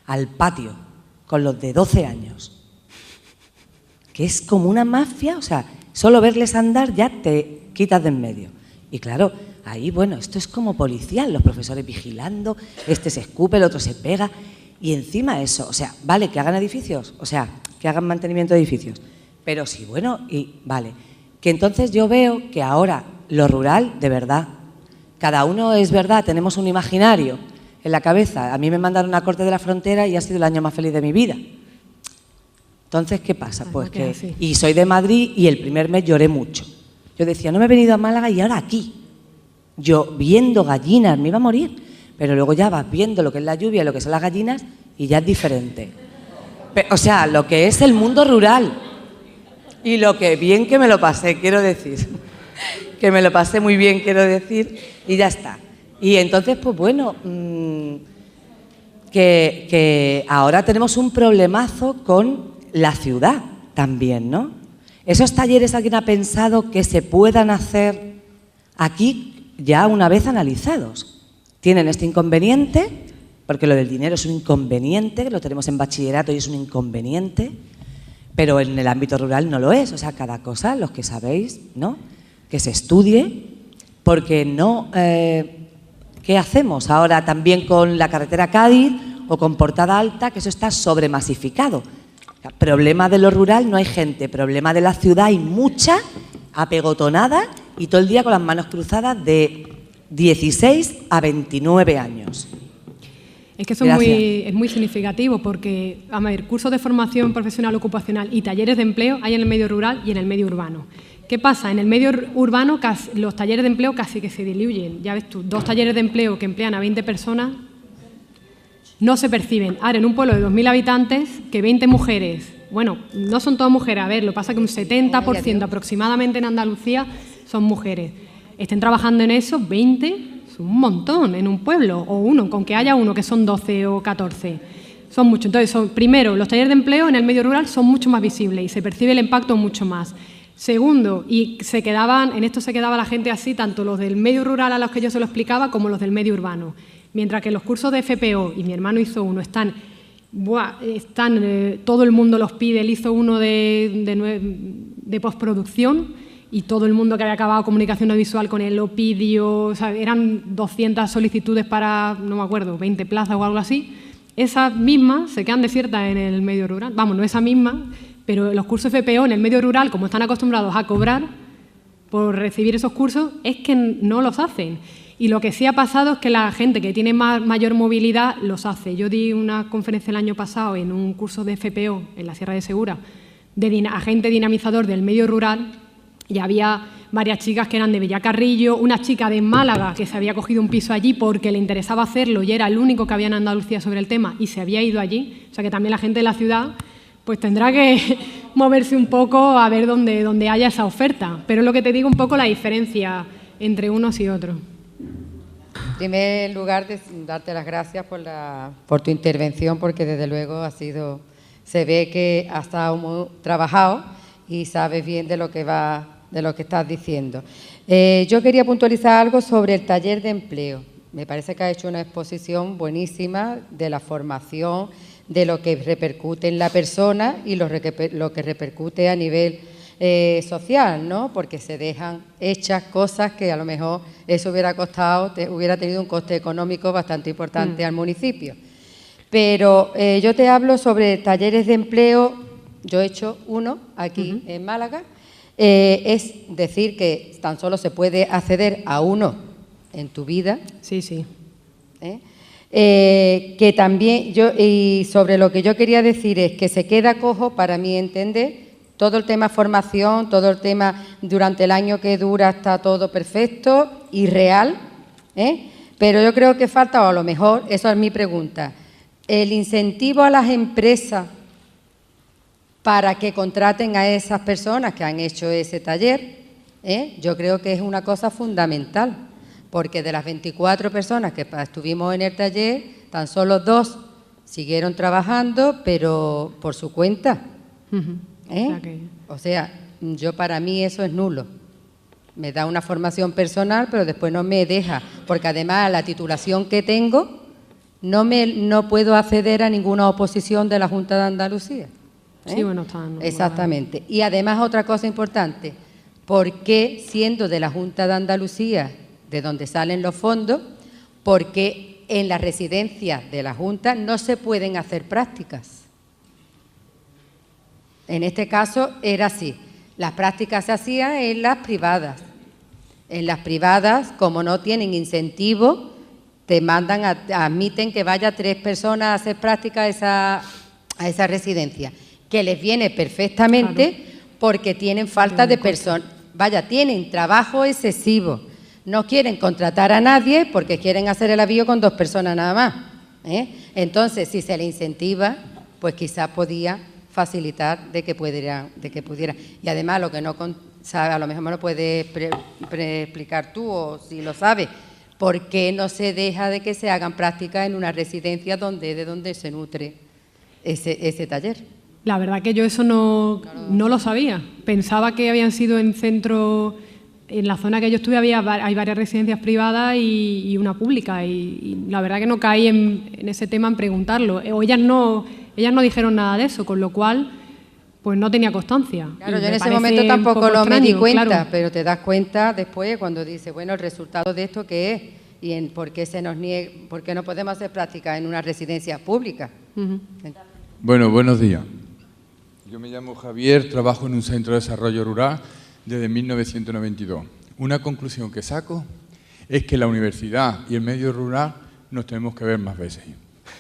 al patio, con los de 12 años. Que es como una mafia, o sea, solo verles andar ya te quitas de en medio. Y claro, ahí, bueno, esto es como policial, los profesores vigilando, este se escupe, el otro se pega. Y encima eso, o sea, vale, que hagan edificios, o sea, que hagan mantenimiento de edificios. Pero sí, bueno, y vale. Que entonces yo veo que ahora lo rural, de verdad, cada uno es verdad, tenemos un imaginario en la cabeza. A mí me mandaron a Corte de la Frontera y ha sido el año más feliz de mi vida. Entonces, ¿qué pasa? Pues que, y soy de Madrid y el primer mes lloré mucho. Yo decía, no me he venido a Málaga y ahora aquí. Yo viendo gallinas, me iba a morir. Pero luego ya vas viendo lo que es la lluvia, lo que son las gallinas y ya es diferente. O sea, lo que es el mundo rural. Y lo que bien que me lo pasé, quiero decir. Que me lo pasé muy bien, quiero decir, y ya está. Y entonces, pues bueno, que ahora tenemos un problemazo con la ciudad también, ¿no? Esos talleres, ¿alguien ha pensado que se puedan hacer aquí ya una vez analizados? Tienen este inconveniente, porque lo del dinero es un inconveniente, lo tenemos en bachillerato y es un inconveniente, pero en el ámbito rural no lo es. O sea, cada cosa, los que sabéis, ¿no?, que se estudie, porque no... ¿qué hacemos ahora también con la carretera Cádiz o con Portada Alta, que eso está sobremasificado? Problema de lo rural no hay gente, problema de la ciudad hay mucha, apegotonada y todo el día con las manos cruzadas de 16 a 29 años. Es que eso es muy significativo porque, a ver, cursos de formación profesional ocupacional y talleres de empleo hay en el medio rural y en el medio urbano. ¿Qué pasa? En el medio urbano los talleres de empleo casi que se diluyen. Ya ves tú, 2 talleres de empleo que emplean a 20 personas no se perciben. Ahora, en un pueblo de 2.000 habitantes, que 20 mujeres, bueno, no son todas mujeres, a ver, lo que pasa es que un 70% aproximadamente en Andalucía son mujeres. Estén trabajando en eso, 20, es un montón en un pueblo, o uno, con que haya uno, que son 12 o 14. Son muchos. Entonces, primero, los talleres de empleo en el medio rural son mucho más visibles y se percibe el impacto mucho más. Segundo, y en esto se quedaba la gente así, tanto los del medio rural a los que yo se lo explicaba como los del medio urbano. Mientras que los cursos de FPO, y mi hermano hizo uno, todo el mundo los pide, él hizo uno de postproducción y todo el mundo que había acabado comunicación audiovisual con él lo pidió, o sea, eran 200 solicitudes para, no me acuerdo, 20 plazas o algo así. Esas mismas se quedan desiertas en el medio rural, vamos, no esa misma, pero los cursos FPO en el medio rural, como están acostumbrados a cobrar por recibir esos cursos, es que no los hacen. Y lo que sí ha pasado es que la gente que tiene mayor movilidad los hace. Yo di una conferencia el año pasado en un curso de FPO en la Sierra de Segura, de agente dinamizador del medio rural, y había varias chicas que eran de Bellacarrillo, una chica de Málaga que se había cogido un piso allí porque le interesaba hacerlo y era el único que había en Andalucía sobre el tema y se había ido allí. O sea que también la gente de la ciudad pues tendrá que moverse un poco a ver dónde haya esa oferta. Pero es lo que te digo, un poco la diferencia entre unos y otros. En primer lugar, darte las gracias por tu intervención, porque desde luego se ve que has estado muy trabajado y sabes bien de lo que estás diciendo. Yo quería puntualizar algo sobre el taller de empleo. Me parece que has hecho una exposición buenísima de la formación, de lo que repercute en la persona y lo que repercute a nivel social, ¿no? Porque se dejan hechas cosas que a lo mejor eso hubiera tenido un coste económico bastante importante al municipio. Pero yo te hablo sobre talleres de empleo. Yo he hecho uno aquí en Málaga, es decir que tan solo se puede acceder a uno en tu vida. Sí, sí. Que también y sobre lo que yo quería decir es que se queda cojo, para mí entender, todo el tema formación, todo el tema durante el año que dura está todo perfecto y real, pero yo creo que falta, o a lo mejor, eso es mi pregunta, el incentivo a las empresas para que contraten a esas personas que han hecho ese taller, yo creo que es una cosa fundamental. Porque de las 24 personas que estuvimos en el taller, tan solo 2 siguieron trabajando, pero por su cuenta. O sea, para mí eso es nulo. Me da una formación personal, pero después no me deja, porque además la titulación que tengo no puedo acceder a ninguna oposición de la Junta de Andalucía. Sí, bueno, está. Exactamente. Y además otra cosa importante, ¿por qué siendo de la Junta de Andalucía, de donde salen los fondos, porque en las residencias de la Junta no se pueden hacer prácticas? En este caso era así. Las prácticas se hacían en las privadas. En las privadas, como no tienen incentivo, te mandan, admiten que vaya 3 personas a hacer prácticas a esa residencia, que les viene perfectamente, claro, porque tienen falta de personal. Vaya, tienen trabajo excesivo. No quieren contratar a nadie porque quieren hacer el avío con 2 personas nada más. Entonces, si se le incentiva, pues quizás podía facilitar de que pudiera. Y además, lo que no sabe, a lo mejor me lo puedes explicar tú, o si lo sabes, ¿por qué no se deja de que se hagan prácticas en una residencia de donde se nutre ese taller? La verdad que yo eso no lo sabía. Pensaba que habían sido en centro. En la zona que yo estuve hay varias residencias privadas y una pública, y la verdad que no caí en ese tema en preguntarlo. O ellas no dijeron nada de eso, con lo cual pues no tenía constancia. Claro, yo en ese momento tampoco me di cuenta, claro. Pero te das cuenta después cuando dices, bueno, el resultado de esto ¿qué es? Y por qué se nos niega, por qué no podemos hacer prácticas en una residencia pública. Bueno, buenos días. Yo me llamo Javier, trabajo en un centro de desarrollo rural desde 1992. Una conclusión que saco es que la universidad y el medio rural nos tenemos que ver más veces.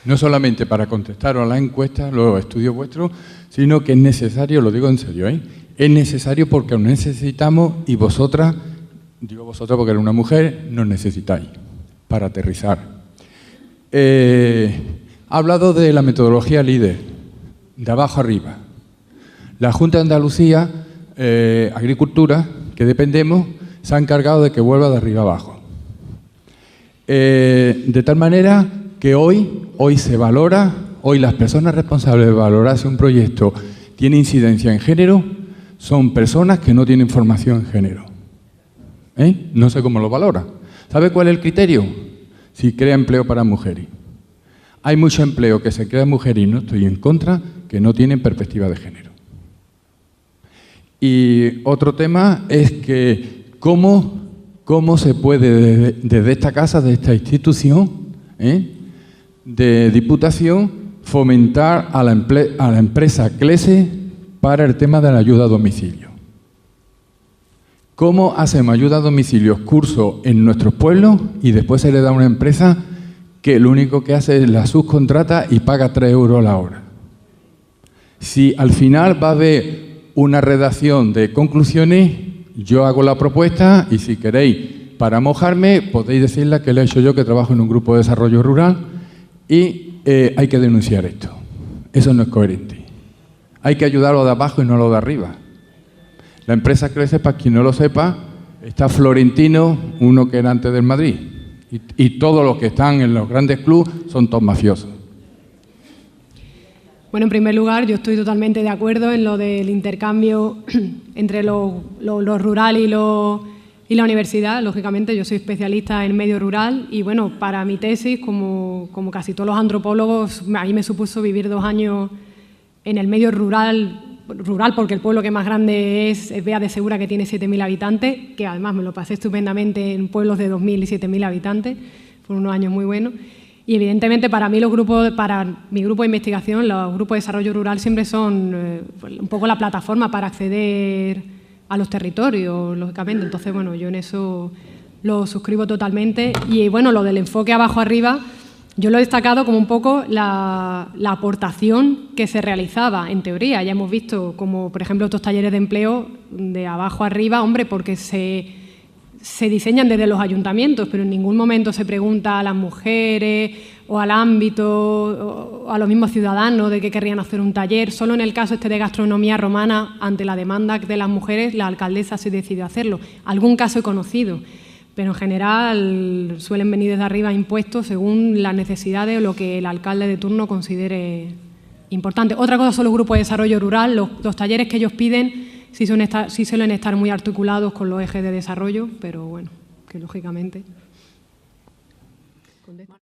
No solamente para contestaros a las encuestas, los estudios vuestros, sino que es necesario, lo digo en serio, es necesario porque os necesitamos y vosotras, digo vosotras porque eres una mujer, nos necesitáis para aterrizar. Ha hablado de la metodología LEADER, de abajo arriba. La Junta de Andalucía, Agricultura, que dependemos, se ha encargado de que vuelva de arriba abajo. De tal manera que hoy se valora, hoy las personas responsables de valorar si un proyecto tiene incidencia en género son personas que no tienen formación en género. No sé cómo lo valora. ¿Sabe cuál es el criterio? Si crea empleo para mujeres. Hay mucho empleo que se crea en mujeres, y no estoy en contra, que no tienen perspectiva de género. Y otro tema es que cómo se puede desde esta casa, de esta institución, de Diputación, fomentar a la empresa CLESE para el tema de la ayuda a domicilio. ¿Cómo hacemos ayuda a domicilio, cursos en nuestros pueblos, y después se le da a una empresa que lo único que hace es la subcontrata y paga 3 euros la hora? Si al final va a haber una redacción de conclusiones, yo hago la propuesta, y si queréis, para mojarme, podéis decirle que lo he hecho yo, que trabajo en un grupo de desarrollo rural, y hay que denunciar esto. Eso no es coherente. Hay que ayudar a lo de abajo y no a lo de arriba. La empresa CLESE, para quien no lo sepa, está Florentino, uno que era antes del Madrid, y todos los que están en los grandes clubes son todos mafiosos. Bueno, en primer lugar, yo estoy totalmente de acuerdo en lo del intercambio entre lo rural y la universidad. Lógicamente, yo soy especialista en medio rural y, bueno, para mi tesis, como casi todos los antropólogos, a mí me supuso vivir 2 años en el medio rural porque el pueblo que más grande es Bea de Segura, que tiene 7.000 habitantes, que además me lo pasé estupendamente en pueblos de 2.000 y 7.000 habitantes. Fueron unos años muy buenos. Y evidentemente para mí para mi grupo de investigación, los grupos de desarrollo rural siempre son un poco la plataforma para acceder a los territorios, lógicamente. Entonces, bueno, yo en eso lo suscribo totalmente. Y bueno, lo del enfoque abajo-arriba, yo lo he destacado como un poco la aportación que se realizaba en teoría. Ya hemos visto como, por ejemplo, estos talleres de empleo de abajo arriba, hombre, porque se diseñan desde los ayuntamientos, pero en ningún momento se pregunta a las mujeres o al ámbito o a los mismos ciudadanos de que querrían hacer un taller. Solo en el caso de gastronomía romana, ante la demanda de las mujeres, la alcaldesa se decidió hacerlo. Algún caso he conocido, pero en general suelen venir desde arriba impuestos según las necesidades o lo que el alcalde de turno considere importante. Otra cosa son los grupos de desarrollo rural. Los talleres que ellos piden sí suelen estar muy articulados con los ejes de desarrollo, pero bueno, que lógicamente...